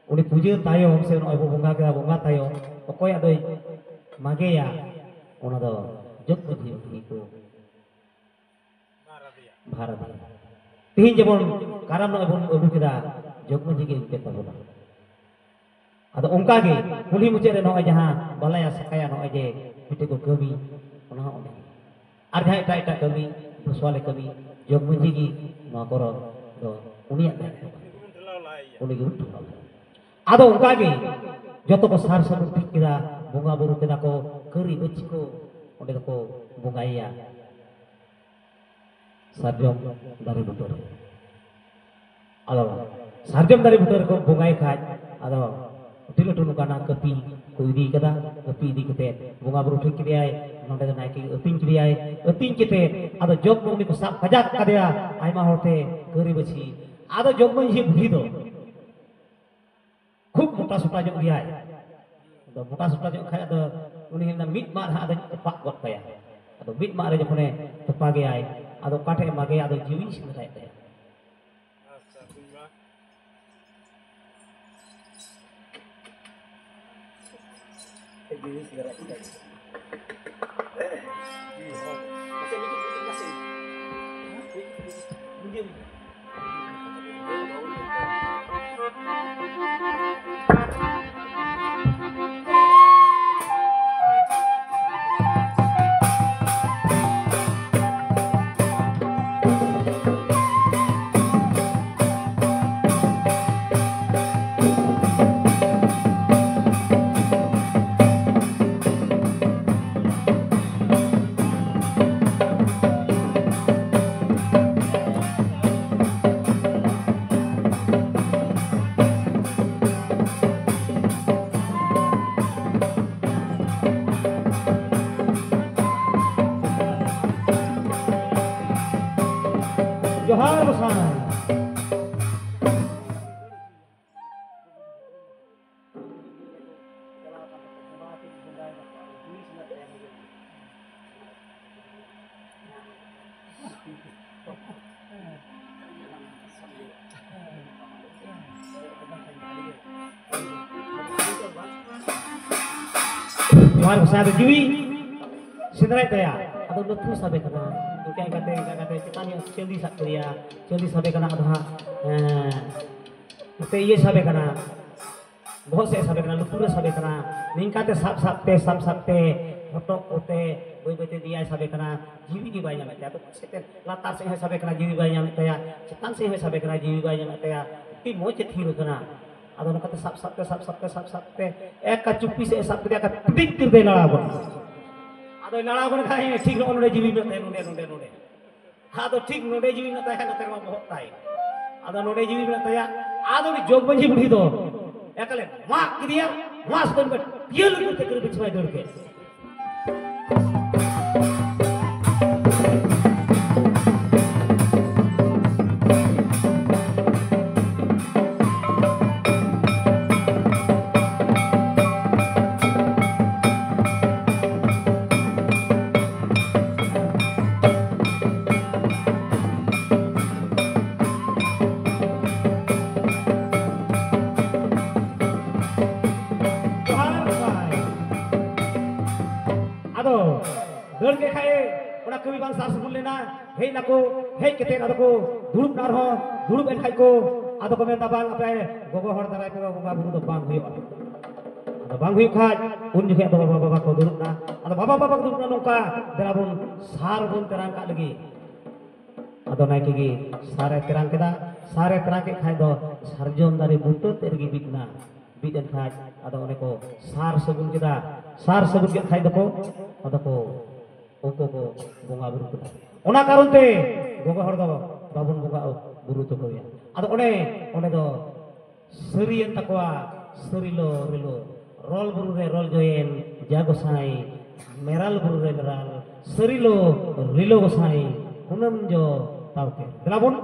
uni puja tayo se noy bunga ke bunga tayo okoy adoy mage ya ona do jog budi itu bharat tihin jemon karam noy bun abu kida jog budi ke kita bona ado ongka ge kuli muche re noy jaha balaya sakaya noy je pite ko kami ona ona ar jahai ta kami soal kami jog muji gi no koro do unia uni gi ado ongka ge joto ko sar sabun tikira bunga buru keda ko keri beci ko onde ko bunga iya sarjom dari butur ado sarjom dari butur ko bungai khaj ado tilo tunu kana kepi ko idi kada kepi idi kete bunga buru tik kidai nonde naiki ating kite ado jog mung ko sab kajak kadya aima horte keri beci ado jog mung ji budi do khub mota suta jog diai do mota suta jog khaya do uni na mit mar ha ada cepak got kaya ᱟᱫᱚ ᱢᱤᱫ ᱢᱟᱜ ᱨᱮ ᱡᱚᱠᱷᱚᱱᱮ ᱛᱚᱯᱟᱜᱮᱭᱟᱭ ᱟᱫᱚ ᱚᱠᱟᱴᱷᱮ ᱢᱟᱜᱮᱭᱟ ᱟᱫᱚ ᱡᱤᱣᱤ ᱥᱮᱸᱫᱽᱨᱟᱭᱮᱫ ᱛᱟᱭᱟ ᱟᱪᱪᱷᱟ ᱛᱩᱢᱵᱟ ᱡᱤᱣᱤ ᱥᱮᱸᱫᱽᱨᱟᱭᱮᱫ ᱛᱟᱭᱟ Johar bersama. Johar bersama Jiwi Sindrai Taya atau betul sampai kena kayak kata kita nih celi sampai kena ada itu iya sampai kena बहुत से साबे कना लुटुरे साबे कना निंकाते साप फोटो ओते बई बईते दिया साबे कना जीवी की बाय नाम तया तो सेते लातार से साबे कना जीवी बाय नाम तया चितान से साबे कना जीवी बाय नाम तया ती मोच थीरो कना आदो नकाते साप एक का चुप्पी से साप दिया का टिक तिर दे लड़ा बन आदो लड़ा बन खाए ठीक नोडे जीवी में नोडे आदो ठीक नोडे जीवी में तया नते मा बहुत ताई आदो नोडे जीवी में तया आदो जोग बंजी बुढ़ी दो एकले मा किदिया मास बन बट ये लोग ते कर बिचवाई दौड़ के दौड़ के खाए ओना कवि बांग सार सुन लेना हे नाको हे केते आदो को दुरुप नार हो दुरुप एन खाइ को आदो को मेता बांग आपे गोगो हर दाराय पे बोंगा बुरु दो बांग हुयो आदो बांग हुयो खाय उन जखे आदो बाबा को दुरुप ना आदो बाबा को दुरुप ना नोका देरा बुन सार बुन तेरांग का लगी आदो नाय की सारे तेरांग केदा सारे तेरांग के खाय दो सारजोम दारे बुतो तेरगी बिकना बिदन खाय आदो ओने को सार सबुन केदा सार सबुन के खाय दको आदो को oko ko bonga buru ko ona karon te gogo hor do babun bonga buru to ko ya ado one do serien takwa serilo rilo rol buru re rol joyen jago sai meral buru re meral serilo rilo go sai unam jo tauke delabon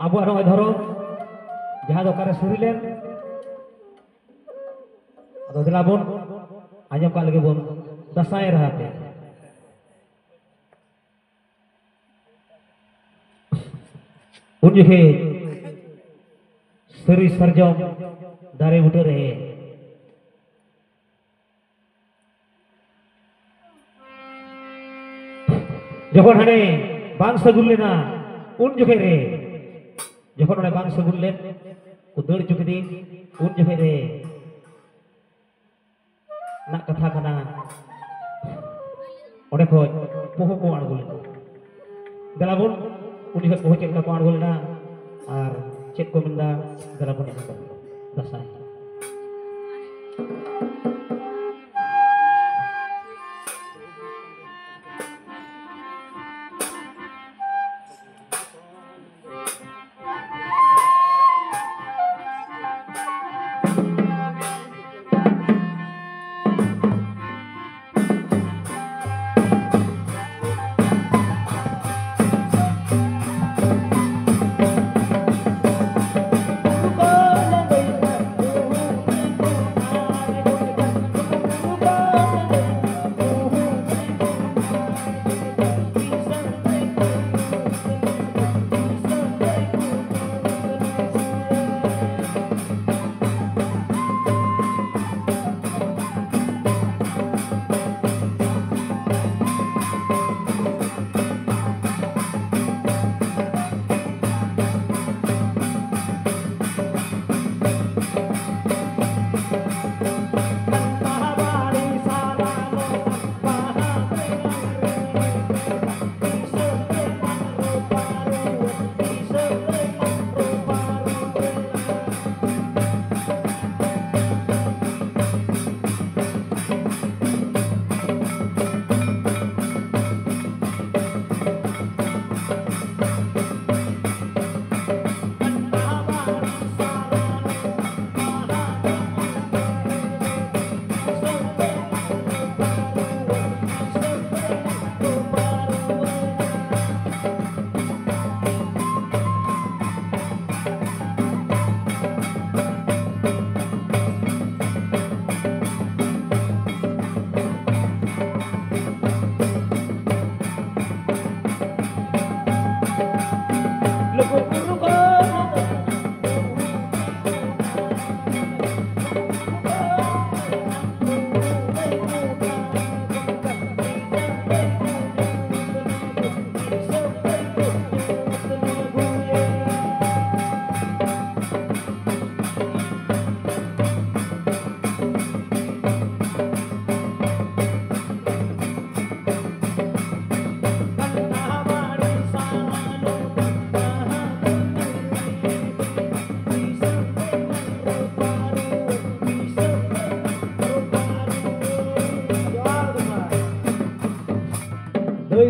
abuah nong dhoro jaha do kare surilen ado dilabon anjam ka lagi bon dasai rahate unjhe seri sarjom dare buta rehe যখন হানে বাংশ গুললেন না উন জোখে রে যখন ওরা বাংশ গুললেন ও দড় চুকে দিন উন জোখে রে না কথা কানা ওরে খোঁজ পোহ কো আড়গুলেন দেলাবন উনি খোঁজ পোহ চেক কো আড়গুলেন না আর চেক কো মিন্দা দেলাবন দাসাই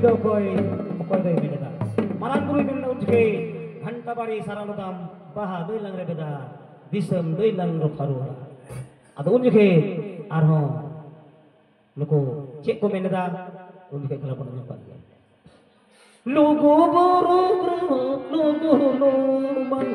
do koy do beda maran guru bin ujke घंटा bari saranudam baha doi lang re beda disem doi lang ro faru ado unjke arho nuko cek ko meneda unjke kala pon nyapa lugu buru lugu luman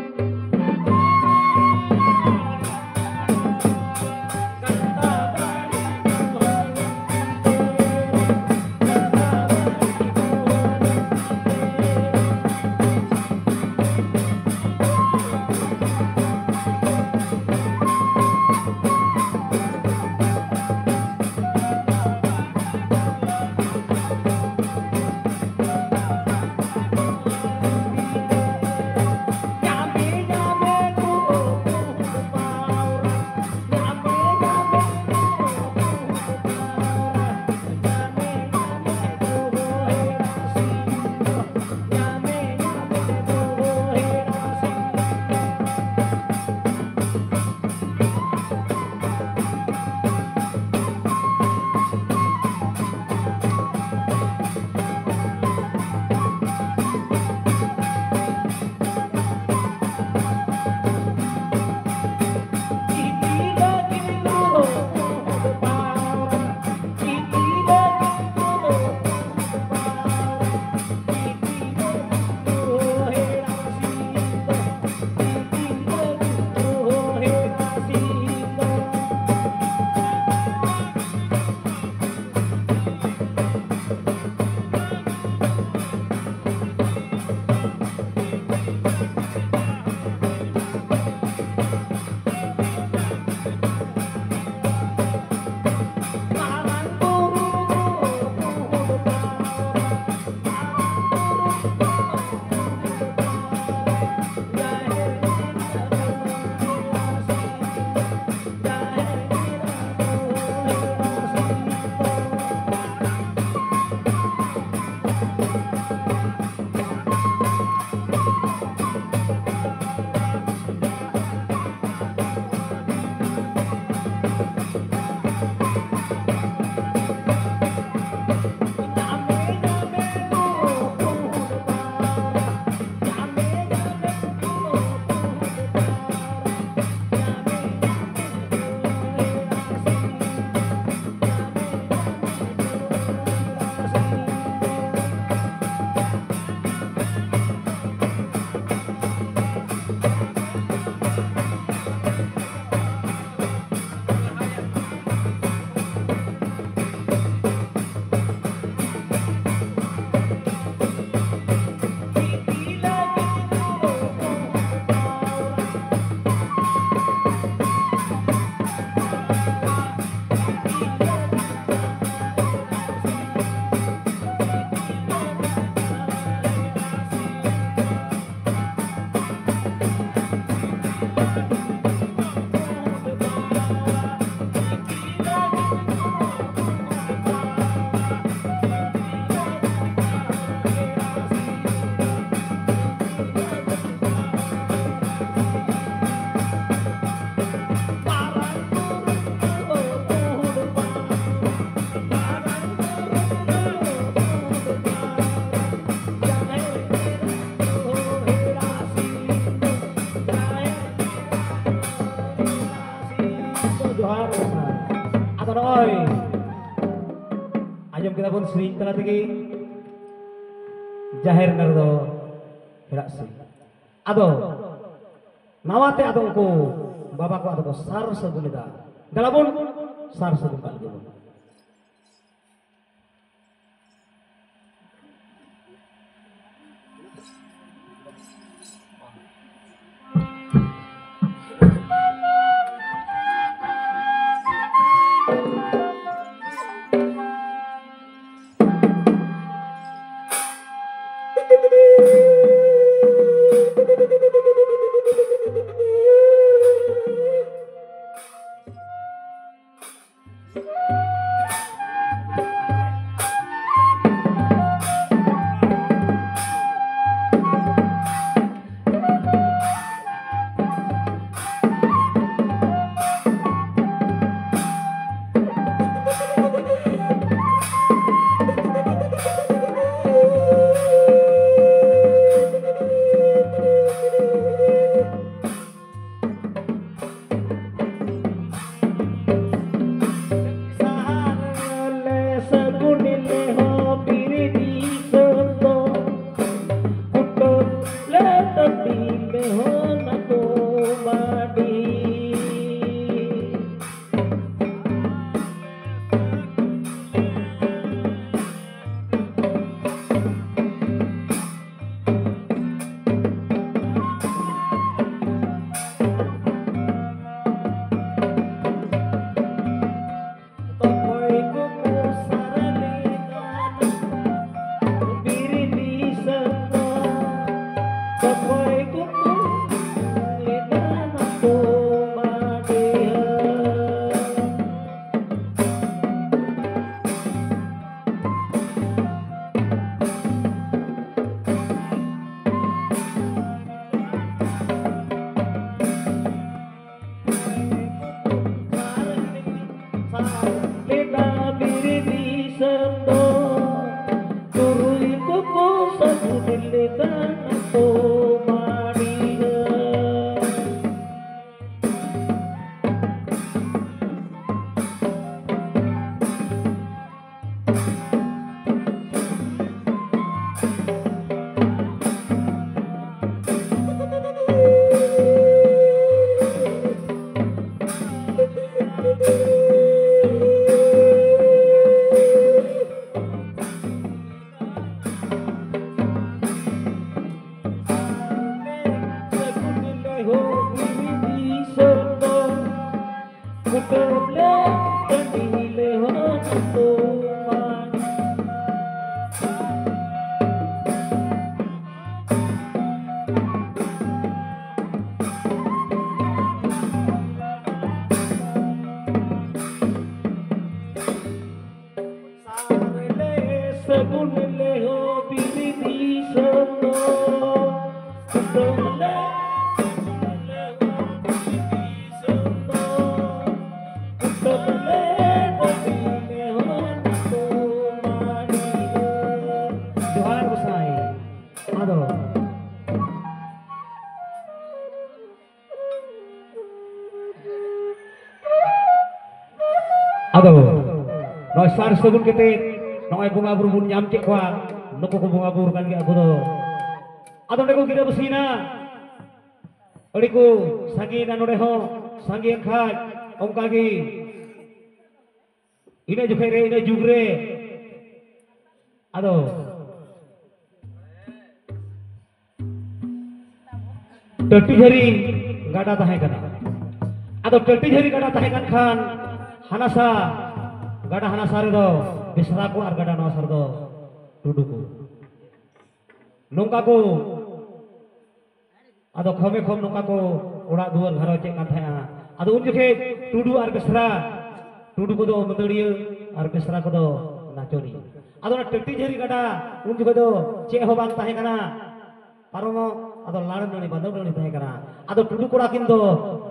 Johar atau noy ajam kita pun sering tala tegi jahir nardo tidak sih ado nawate ado ko baba ko ado ko sar segunida dalapun sar segunida gitu Aduh, no sar sebun kete, no ay bunga burbun nyam cek kwa, no ko bunga bur kan aku tuh. Aduh neko kita besina, oliku sagi nanu reho, sagi angkat, om kaki, ini jukre, ini jugre, aduh. Terti jari nggak ada tahan atau terti jari nggak ada tahan kan. Hanasa gada hanasa redo bisraku ar gada nasar do duduku nungkaku ado khome khom nungkaku ora duar gharo cek kan thaya ado unjuke dudu ar bisra duduku do mandariya ar bisra ko do nachoni ado na tekti jeri gada unjuke do cek ho bang tahe kana paromo ado laran nani bandau nani tahe kana ado dudu kura kindo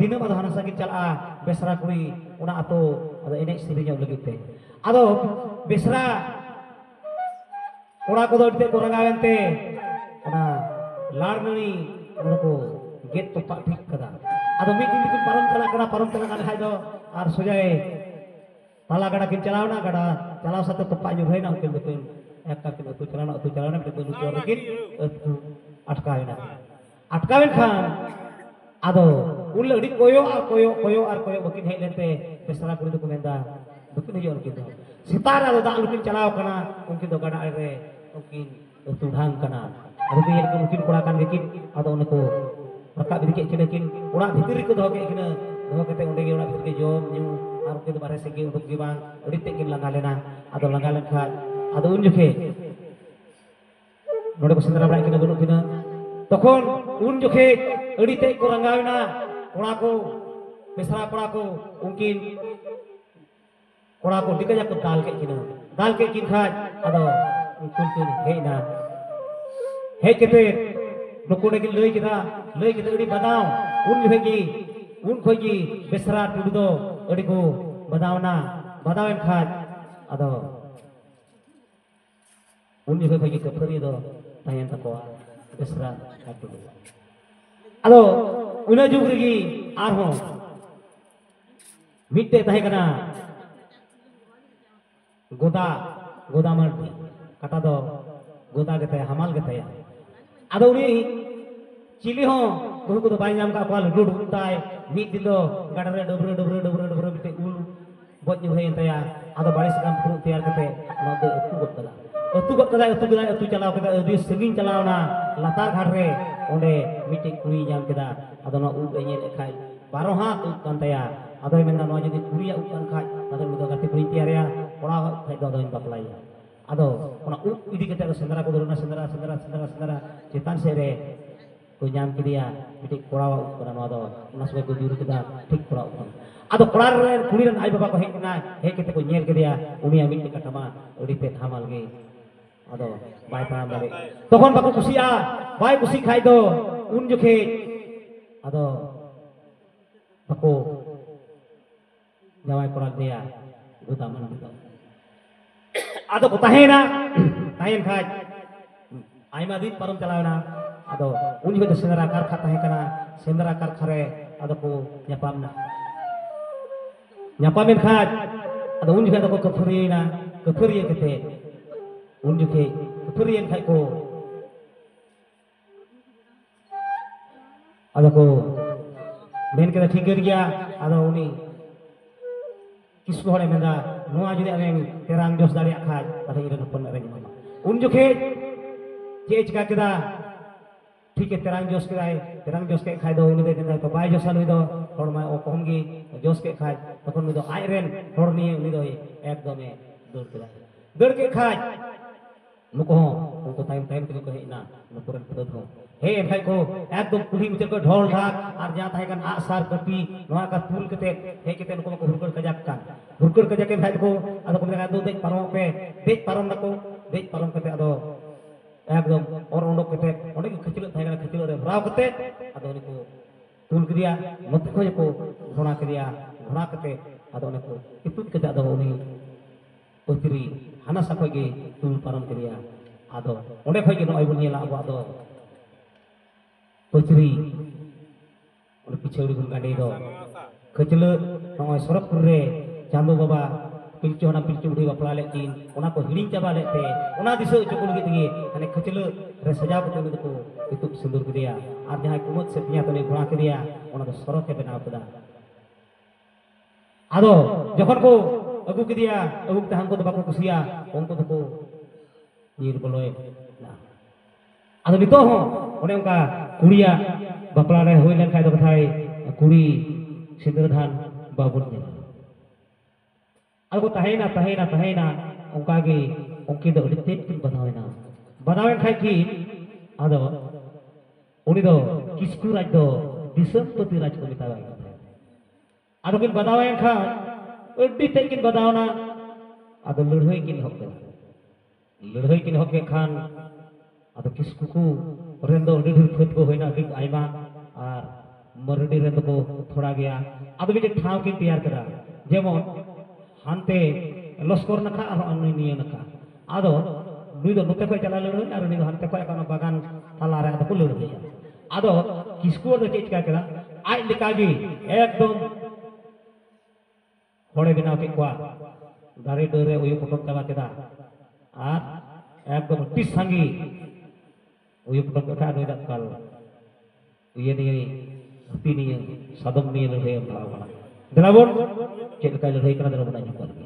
dina ado hanasa kin chala besra kuri una ato ado enek sirinya lagi teh ado besra ora ko do te kurang awente una lar nani ko गेट तोपा ठीक कदा आदो मिद दिन किन पारम चला कना खाय दो आर सोजाए ताला गड़ा किन चलावना गड़ा चलाव साथे तोपा जो होइना उकिन दोकिन एक का किन अतु चलाना पे कोई चोर किन अतु अटकावेन खान आदो उन अड़ी कोयो बकिन हेज लेते बेसरा कुड़ी को मेंदा बकिन हियो उनकिन दो सितार आदो दा उनकिन चलाव कना उनकिन दो गड़ा रे उनकिन अतु ढांग कना आदो ये उनकिन कोड़ा कान गेकिन आदो उनको रका बिदि के किन ओड़ा भितरी को दो के किन दो केते उंडे गे ओड़ा भितरी जोम न्यू आर के बारे से गे उडुक गे बांग अड़ी ते किन लंगा लेना आदो लंगा लेन खा आदो उन जुखे नोडे को सेंद्रा बड़ा किन दुनु किन तखन उन जुखे अड़ी ते को रंगावना कोड़ा को बेसरा कोड़ा को उनकिन कोड़ा को दिका को दाल के किन खा आदो उनकिन किन हेना हे केते नुको ने किन लई केदा अड़ी बदाव उन खोगी बेसरा टुडु दो अड़ी को बदावन खा आदो उन जुखे खोगी कफरी दो तायन तको बेसरा टुडु आदो उना जुग रेगी आरहो मिट्टे ताहे कना गोदा माटी काटा दो गोदा गेते हमाल गेते आदो उनी चिली हो बहु को बाय नाम का पाल डुड ताय मिट दिन दो गाडा रे डबरे मिट्टे उल बज होय तया आदो बारिश काम पुरु तैयार कते न दो अतु गद अतु चलाव केदा अदि सगिन चलावना लातार घाट रे ओंडे मिट्टे कुड़ी जाम केदा आदो न उब एने लेखाय 12 हाथ उब कान तया आदो मेंदा न जदि कुड़िया उब कान खाय आदो मिदो गाते कुड़ी तैयारया कोड़ा खाय दो इन बापलाया आदो ओना उब इदि केते सेंद्रा को दोना सेंद्रा चेतान से रे को जाम किदिया मिट्टे कोड़ा उब करा न आदो ओना सबे को जुरु केदा ठीक कोड़ा उब आदो कोड़ा रे कुड़ी रन आई बाबा को हेकना हे केते को नेल केदिया उनिया मिट्टे कटमा अड़ी पे थामाल गे आदो बाय ताम दारे तखन बाको कुसिया बाय कुसी खाय दो उन जुखे आदो बाको जावाय कोड़ा दिया गोदा मन दो आदो को ताहेना ताहेन खाय आयमा दिन परम चलावना आदो उन जुखे सेंद्रा कारखा ताहे कना सेंद्रा कारखा रे आदो को ᱧᱟᱯᱟᱢᱮᱱ ᱠᱷᱟᱡ ᱟᱫᱚ ᱩᱱ ᱡᱚᱠᱷᱮᱡ ᱫᱚᱠᱚ ᱠᱟᱹᱯᱷᱟᱹᱨᱤᱭᱮ ᱠᱟᱛᱮ ᱩᱱ ᱡᱚᱠᱷᱮᱡ ᱠᱟᱹᱯᱷᱟᱹᱨᱤᱭᱮᱱ ᱠᱷᱟᱡ ᱠᱚ ᱟᱫᱚ ᱠᱚ ᱢᱮᱱ ᱠᱮᱫᱟ ᱴᱷᱤᱠᱟᱹᱱ ᱜᱮᱭᱟ ᱟᱫᱚ ᱩᱱᱤ ᱠᱤᱥᱠᱩ ᱦᱚᱲᱮ ᱢᱮᱱᱫᱟ ᱱᱚᱣᱟ ᱡᱩᱫᱤ ᱟᱢᱮᱢ ᱛᱮᱨᱟᱝ ᱡᱚᱥ ᱫᱟᱲᱮᱭᱟᱜ ᱠᱷᱟᱡ ᱛᱟᱦᱞᱮ ᱤᱧ ᱨᱮᱱ ᱦᱚᱯᱚᱱ ᱮᱨᱟᱧ ᱮᱢᱟᱢᱟ ᱩᱱ ᱡᱚᱠᱷᱮᱡ ᱪᱮᱫ ᱮ ᱪᱤᱠᱟ ᱠᱮᱫᱟ ठीक है तेरांग जोश के खाय दो उनी दे तो बाय जोसा नुई दो हर मा ओ कम गी जोश के खाय तखन नुई दो आय रेन हर निये उनी दो एकदम दड़ के खाय नुको उनको टाइम टाइम को हेना नुको रेन फद हो हे खाय को एकदम कुली मुचे को ढोल ढाक और जा थाय कन आसार कपी नवा का तुल केते हे केते नुको को हुरकड़ कजाक के खाय को अदो को मेगा दो देख पारम नको देख पारम कते अदो एकदम और उंडक कते ओंडे खचिलो थाय कना खचिलो रे भराव कते अदो उनी को तुल कदिया मत खोज को घोड़ा कदिया घोड़ा कते अदो उनी को इतुत कते अदो उनी पत्री हाना साखो गे तुल पारम कदिया अदो ओंडे खोज गे नय बुनिया अबो अदो पत्री ओंडे पिछौड़ी गुन गाडे दो खचिलो नय सरकपुर रे चांदो बाबा पिलचु हना पिलचु बुढ़ी बापला लेकिन ओना को हिड़ी चाबा लेते ओना दिसो चुकुल गे तगे हाने खचलो रे सजाव कते उनी को इतुक सिंदूर कदिया और जहां कुमत से पिया तने घोड़ा कदिया ओना दो सरक के बनाव कदा आदो जखन को अगु कदिया अगु ते हांको दो बाको कुसिया उनको तो को नीर बोलोय ना आदो नितो हो ओने उनका कुड़िया बापला रे होय लेन खाय दो कथाय कुड़ी सिंदूर धान बाबुल ने अलगो तहेना उनका गे उनकी दो तेज किन बनावेन खाय की आदो उनी दो किसकु राज दो दिसम पति राज को मितावा आदो किन बनावेन खाय अड्डी तेज किन बनावना आदो लड़हई किन हक खान आदो किसकु को रेन दो ढेर फत को होइना अड्डी आइमा और मरडी रेन को थोड़ा गया आदो बिटे ठाव किन तैयार करा जेमन हानते लस्कर नखा और अन्य निये नखा आदो नुई दो नते को चला लड़ो और नुई दो हानते को एकाना बागान ताला रे आदो को लड़ो आदो किसको तो चेक क्या आज लेकागी एकदम हड़े बनाव के कुआ दारे डरे उयु कुटुम चाबा केदा আর একদম অতি সাঙ্গি উয়ু কুটুম কথা নই দাকাল উয়ে নিয়ে হাতি নিয়ে সাদম নিয়ে লড়াই ভালো ভালো দেলাবন চেক কা লড়াই করা দেলাবন আই করবে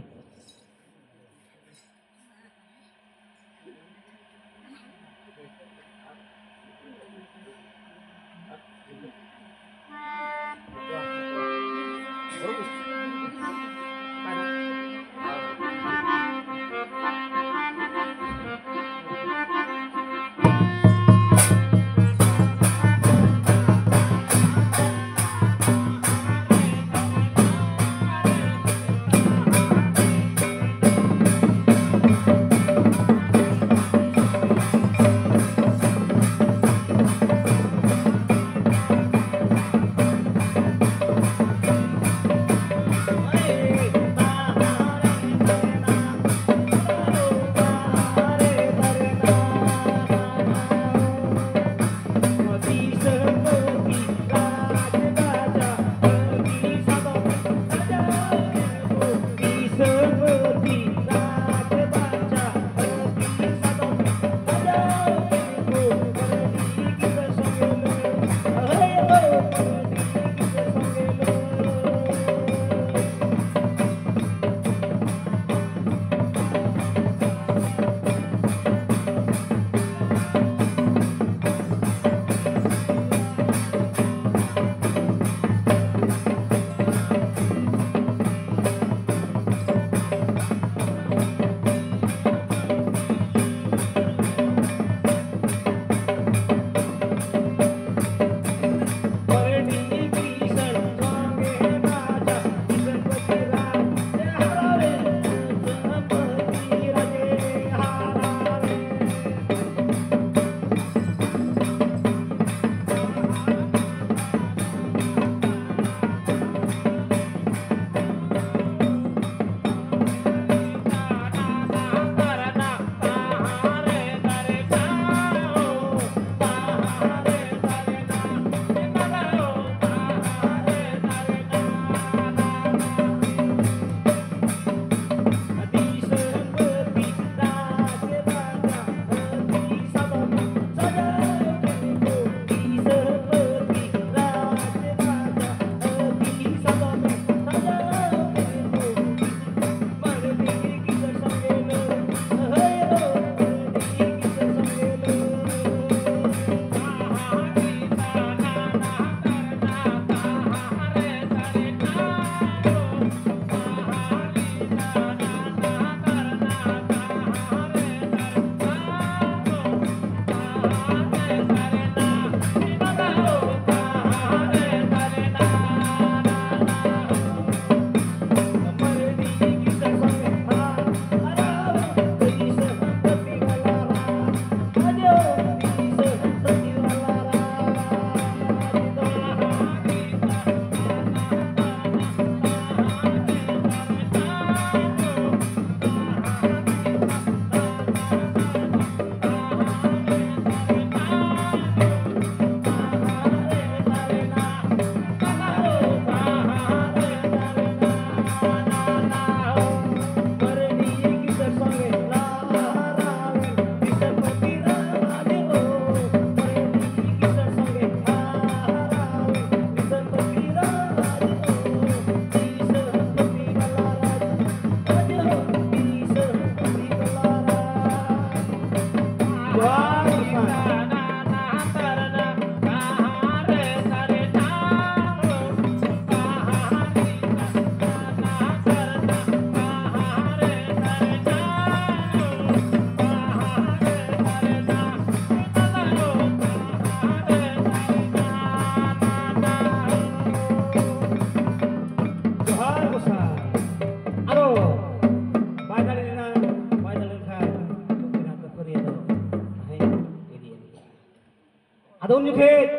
adon nyukhet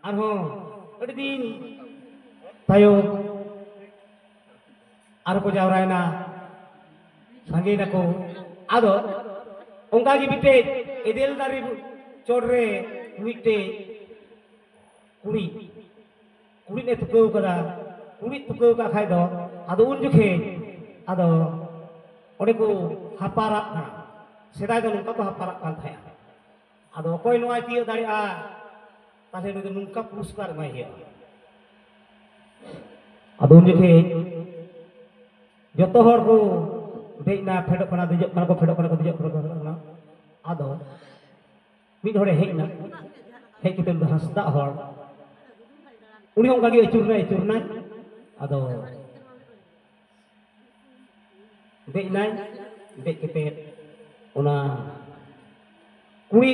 arhon adi din tayo ar ko jawraina sange nako ado ongka gi bite edel dari chodre मिट्टे कुड़ी कुड़ी ने तुकौ कदा कुड़ी तुकौ का खाय दो आदो उन जुखे आदो ओडे को हापारा ना सेदाय दो नुका को हापारा कान थाया आदो कोई नोआ तियो दाड़ी आ ताले नुका नुका पुरस्कार माय हिया आदो उन जुखे जतो हर को देना फेडो कना दिजो कना को फेडो कना को दिजो कना आदो मिद हरे हेना हे कितेम हसदा हर उनी होंगा गे चुरना आदो देना दे किते उना कुड़ी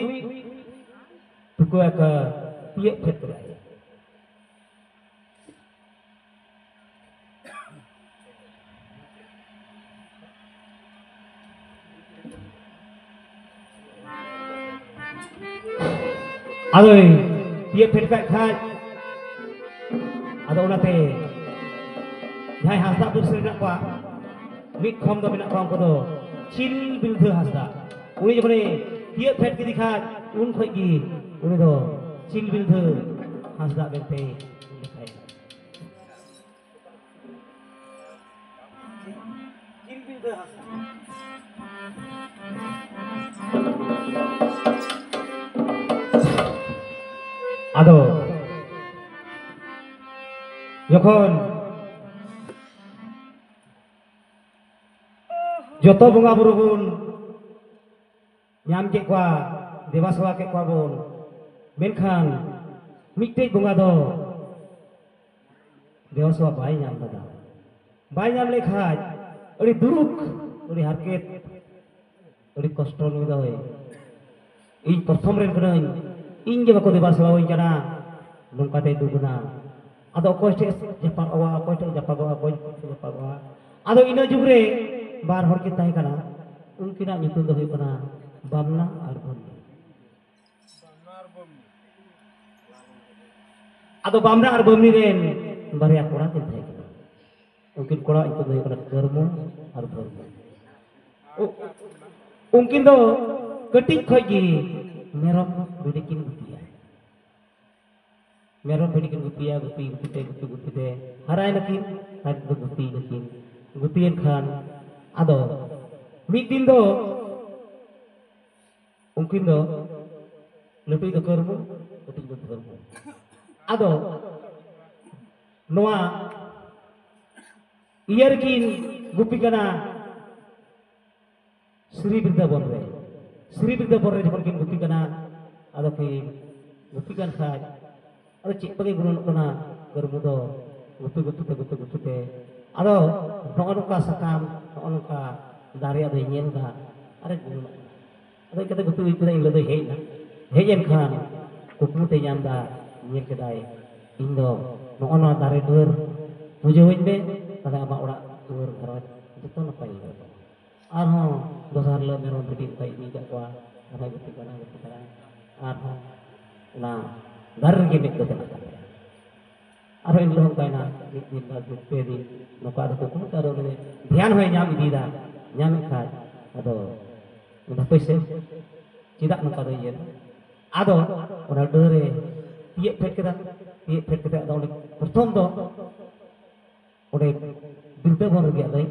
तुको एक तिये फेतरा आदो ये फेट खा आदो उनाते जहां हासदा दुसरे ना को मिट खम दो मेना को दो चिल बिलधो हासदा उनी जखने ये फेट की दिखा उन खय की उनी दो चिल बिलधो हासदा बेते दिखाय चिल बिलधो हासदा आदो যখন যত বঙ্গা বুরু বন ñam ke kwa dewa sewa ke kwa bon menkan mitte bongga do dewa sewa bai ñam da bai ñam lekhaj adi duruk adi harket adi kosto nu da hoy ᱤᱧ ᱯᱨᱚᱛᱷᱚᱢ ᱨᱮᱱ ᱠᱟᱹᱱᱟᱹᱧ ᱤᱧ ᱜᱮ ᱵᱟᱠᱚ ᱫᱮᱵᱟ ᱥᱮᱵᱟᱣᱟᱹᱧ ᱠᱟᱱᱟ ᱱᱚᱝᱠᱟᱛᱮ ᱫᱩᱜᱩᱱᱟ ᱟᱫᱚ ᱚᱠᱚᱭ ᱴᱷᱮᱡ ᱡᱟᱯᱟᱜᱚᱜᱼᱟ ᱚᱠᱚᱭ ᱴᱷᱮᱡ ᱡᱟᱯᱟᱜᱚᱜᱼᱟ ᱚᱠᱚᱭ ᱴᱷᱮᱡ ᱡᱟᱯᱟᱜᱚᱜᱼᱟ ᱟᱫᱚ ᱤᱱᱟᱹ ᱡᱩᱜᱽ ᱨᱮ ᱵᱟᱨ ᱦᱚᱲ ᱠᱤᱱ ᱛᱟᱦᱮᱸ ᱠᱟᱱᱟ ᱩᱱᱠᱤᱱᱟᱜ ᱧᱩᱛᱩᱢ ᱫᱚ ᱦᱩᱭᱩᱜ ᱠᱟᱱᱟ ᱵᱟᱢᱱᱟ ᱟᱨ ᱵᱚᱢᱱᱟ ᱟᱫᱚ ᱵᱟᱢᱱᱟ ᱟᱨ ᱵᱚᱢᱱᱤ ᱨᱮᱱ ᱵᱟᱨᱭᱟ ᱠᱚᱲᱟ ᱠᱤᱱ ᱛᱟᱦᱮᱸ ᱠᱟᱱᱟ उनकिन कोड़ा इनको दे कर कर्मो और धर्मो उनकिन दो कटी खोगी मेरम बिडिकिन गुतिया मेरम बिडिकिन गुतिया गुती गुती हराय नकिन हर दो गुती नकिन गुतियन खान आदो मिद दिन दो उनकिन दो लटुई दो कर्मो कटी दो धर्मो आदो नोआ ईयर की गुपी कना श्री वृंदावन रे जखन की गुपी कना आदो की गुपी कन खाज आदो चेक पगे गुणन कना कर्म दो गुपी आदो नोका सकाम नोका दारे आदो ñel da अरे गुण आदो कते गुपी इकदा इलो दो हेजन खान कुकमु ते ñam da ñel kedai इन दो नोना दारे dur बुझावइन bay pada ama orang luar karat itu apa ini? Arho dosar le meron berdiri baik ni jakwa apa itu kana arho na dar ge mek dosa arho in lohong kaina ni na pedi noka do ko ta do ne dhyan hoy nyam idida nyam kha ado udah pese tidak noka do ye ado ona dore tiye phet keda ado prothom do उड़े बिरते बन गया दई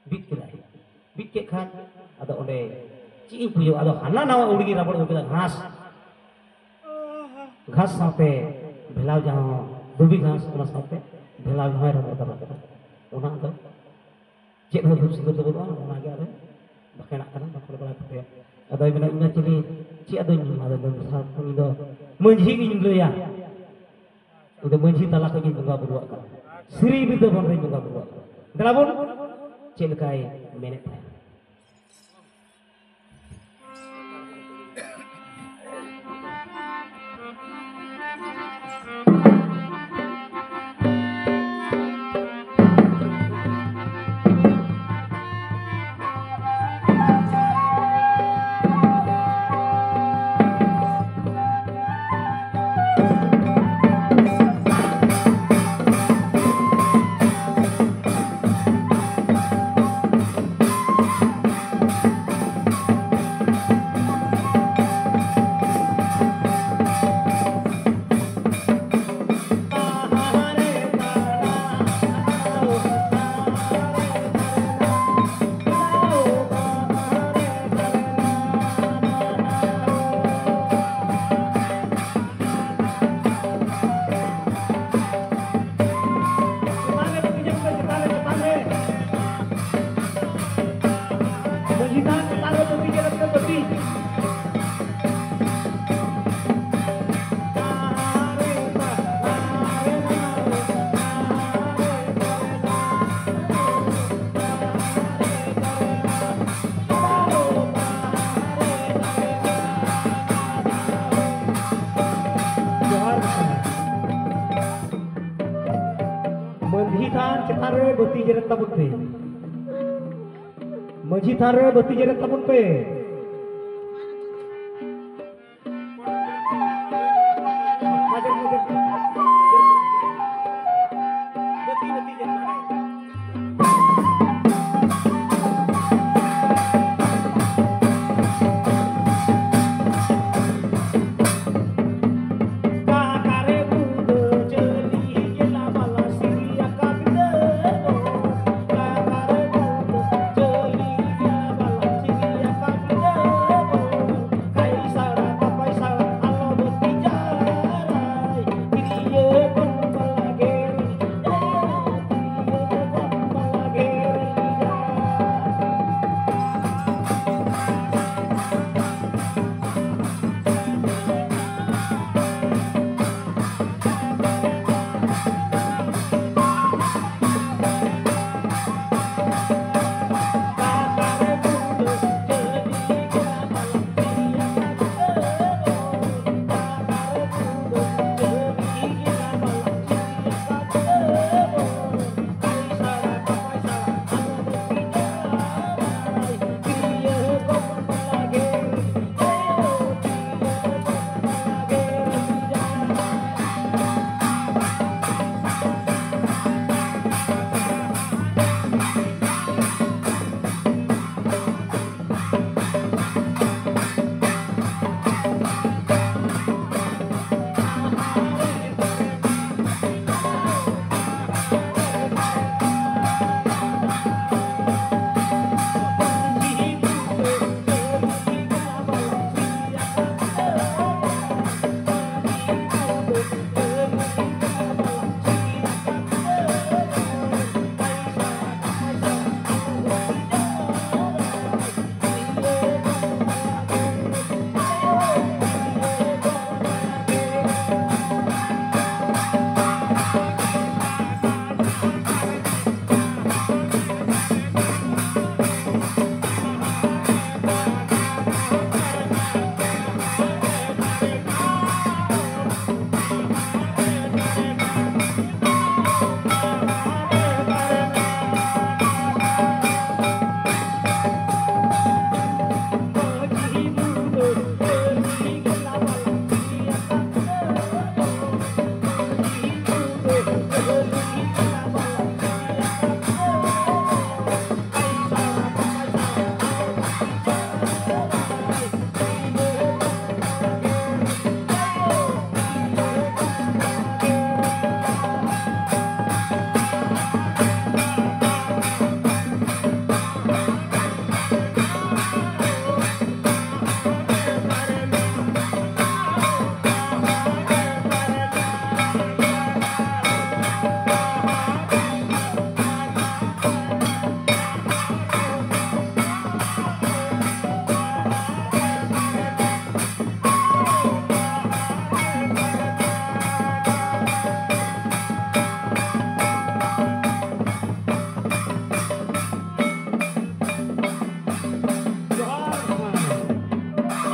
bit के खान अदो उड़े ची पुयो अदो हाना नावा उड़गी राबड़ उड़गी घास साथे भेलाव जहां दुबी घास ओना साथे भेलाव जहां राबड़ दा ओना दो चेक हो दुस दो दो ओना गे अरे बखेना kana bakul bala te अदो बिना इना चिली ची अदो नि अदो दो सा कुनी दो मंझी नि लया उदो मंझी तला को बंगा बुरुआ का Sri Wृंदावन रे बंगा बुरुआ दलाबन चेलकाय मेने था Manghi than cetar re bati jeret tabun pe. Manghi than re bati jeret tabun pe.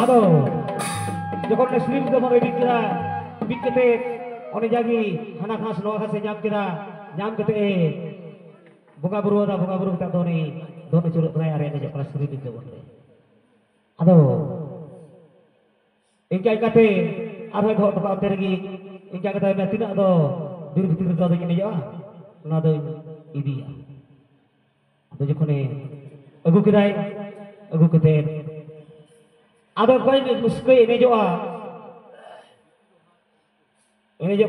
Ado, jokon Muslim ko mga ibigkira, ibigkite, oni jagi, hanak nas noa kasi nyam kite bunga buru kita doni curut raya area ni jokon Muslim ko mga. Ado, ingkay kate, arhay ko pa tergi, ingkay kate may tina ado, biru bitir ko ado ini jo, na ado idi. Ado jokon agu kirai, agu kite. Ada kau ini muskil ini jo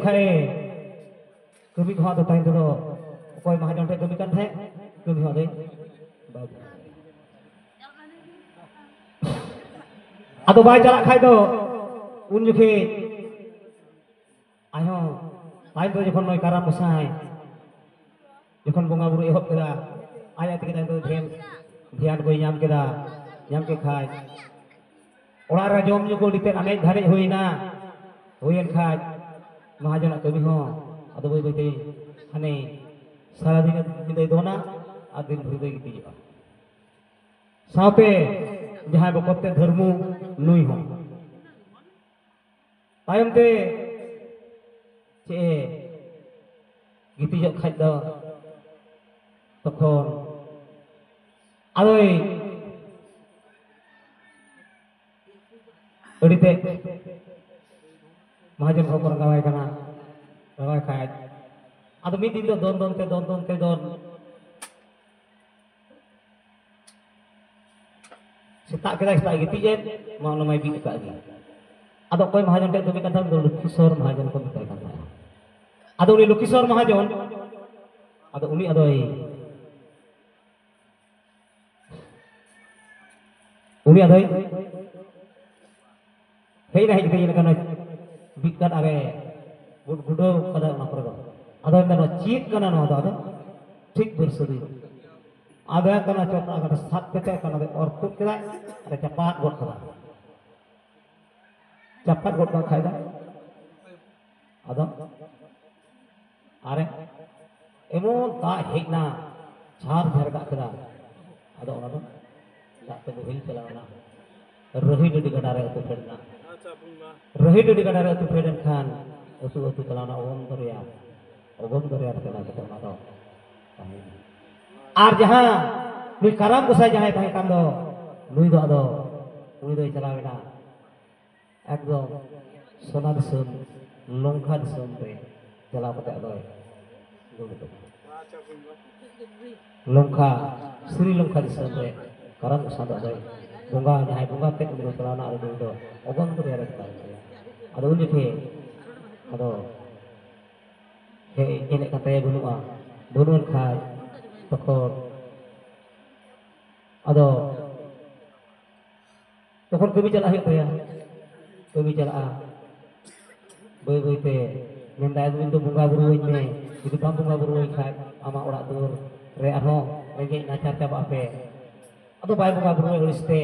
kare kami kau tu tahu tu kau mahajan tu kami kan tu kami kau tu ada bayi jalan kau tu unjuk ayo lain tu jokon noi karam musai jokon bunga buru ihop kita ayat kita tu dhian kau nyam ke khai orang rajom juga di tengah naik hari huina, huian kaj, mahajan kami ho, atau boleh berarti, ane salah dengan kita dona, adil berdua gitu juga. Sampai jahai berkote dharmu nui ho. Tayam te, ce, गितिजोग खाज दो तखन आदोई अड़ीते महाजन को रंगावाय कना रंगावाय खाज आदो मिद दिन दो दोन ते सेता केदा गितिजेन मा माय बिक का गी आदो कोई महाजन टे दुमी कथा दो लुखीश्वर महाजन को मिताय कन थाया आदो उनी लुखीश्वर महाजन आदो उनी आदोई हेई ना हेई कना बिकट आगे गुडो कदा ना करे आदो ना चीत कना ना आदो ठीक बरसदी आदो कना चोटा कना सात कते कना और कुट केदा अरे चपाट गोट कदा चपाट गोट का खायदा आदो अरे एमो दा हेना झार झार का कदा आदो ना दाते बोहिल चलावना रही डडी गडारे अतु फेडना अच्छा बुंगा रही डडी गडारे अतु फेडन खान अतु चलावना ओगम दरिया केना कतना दो आर जहां नुई कराम गोसाई जहां ताहे कान दो नुई दो आदो उनी दो चलावेना एकदम सोना दिसम लंका दिसम पे चला कते आदो अच्छा बुंगा लंका श्रीलंका दिसम पे karang usada doi bunga jahai bunga te ko celana ado do ogam to yare ta ado unje ke ado he ene kata ya bunun khai tokon ado tokon kami chala hayuk ya kami chala boy te mendai do bunga buruin me itu bang bunga buruin khai ama orak dur re arho rege nacar caba ape atau bayi bunga buru uliste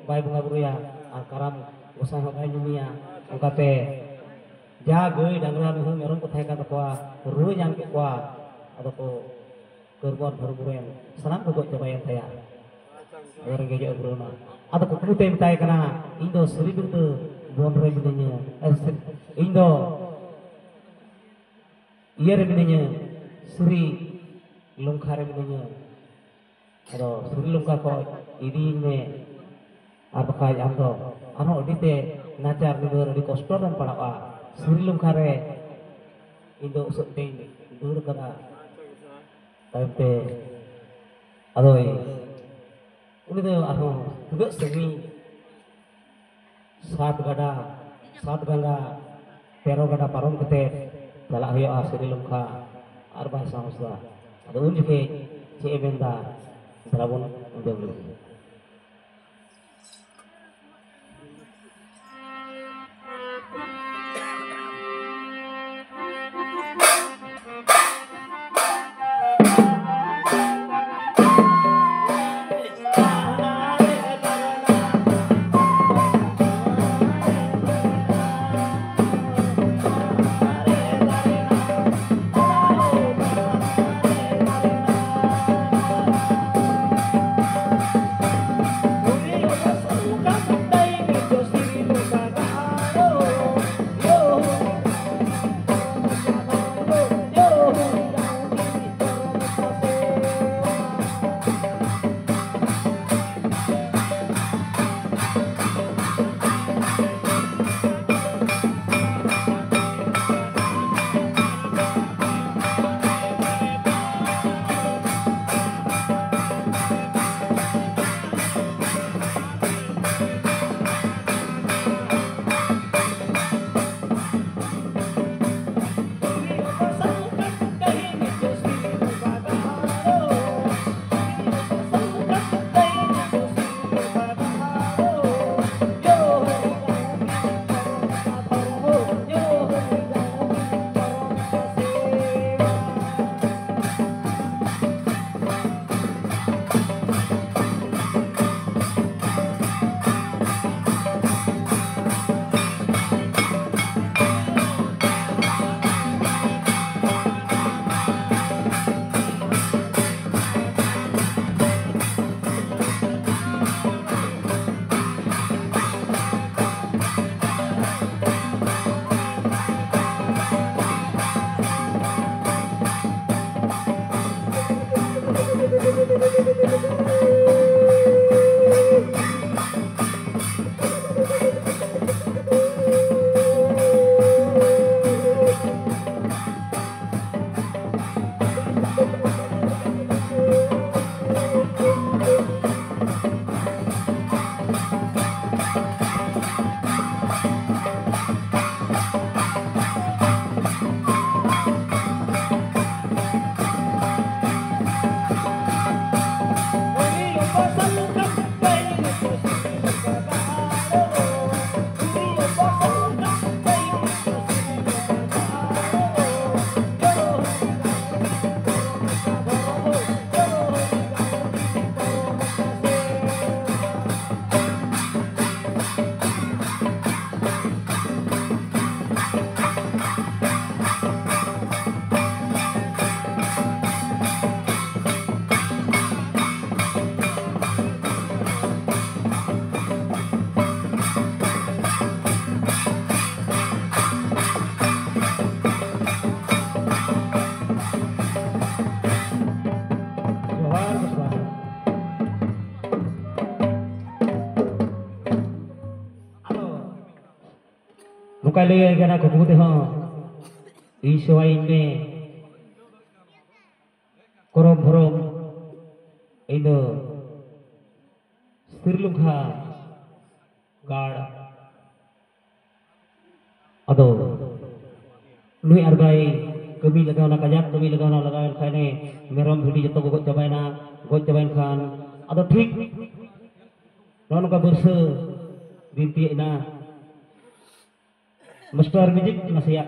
bayi bunga buru ya karam usah bayi dunia ongkate ja goi dangra nuhu meron ko thai ka takwa ru yang ke kwa ado ko kerbon beruren sanam ko coba yang saya orang geje brona ado ko kumu tem tai kana indo suri du bon re bidenya indo iyer bidenya suri longkhare bidenya ado suri longka ko idi me apa kaya amdo ano dite nacar nidur di kostor dan palawa suri longkare indo usuteng dur kada tapi ado uni do ano juga semi saat gada pero gada parom kete jalak hoyo suri longka arba samsla ado uni ke ce benda Drabon dulu. ᱱᱚᱝᱠᱟ ᱞᱟᱹᱭᱟᱭ ᱠᱟᱱᱟ ᱠᱩᱠᱢᱩ ᱛᱮᱦᱚᱸ ᱤᱧ ᱥᱮᱣᱟᱭᱤᱧ ᱢᱮ ᱠᱚᱨᱚᱢ ᱵᱷᱚᱨᱚᱢ ᱤᱧ ᱫᱚ ᱥᱤᱨᱞᱩᱜᱷᱟ ᱜᱟᱲ ᱟᱫᱚ ᱱᱩᱭ ᱟᱨ ᱵᱟᱭ ᱠᱟᱹᱢᱤ ᱞᱟᱜᱟᱣᱱᱟ ᱠᱟᱡᱟᱠ ᱠᱟᱹᱢᱤ ᱞᱟᱜᱟᱣᱱᱟ ᱞᱟᱜᱟᱣᱮᱱ ᱠᱷᱟᱱᱮ ᱢᱮᱨᱚᱢ ᱵᱷᱤᱰᱤ ᱡᱚᱛᱚ ᱠᱚ ᱜᱚᱡ ᱪᱟᱵᱟᱭᱮᱱᱟ ᱜᱚᱡ ᱪᱟᱵᱟᱭᱮᱱ ᱠᱷᱟᱱ ᱟᱫᱚ ᱴᱷᱤᱠ ᱱᱚᱜᱼᱚ ᱱᱚᱝᱠᱟ ᱵᱟᱹᱨᱥᱟᱹ ᱫᱤᱱ ᱛᱤᱭᱟᱹᱜ ᱮᱱᱟ ᱢᱟᱥᱴᱟᱨ ᱢᱤᱡᱤᱠ ᱱᱟᱥᱮᱭᱟᱜ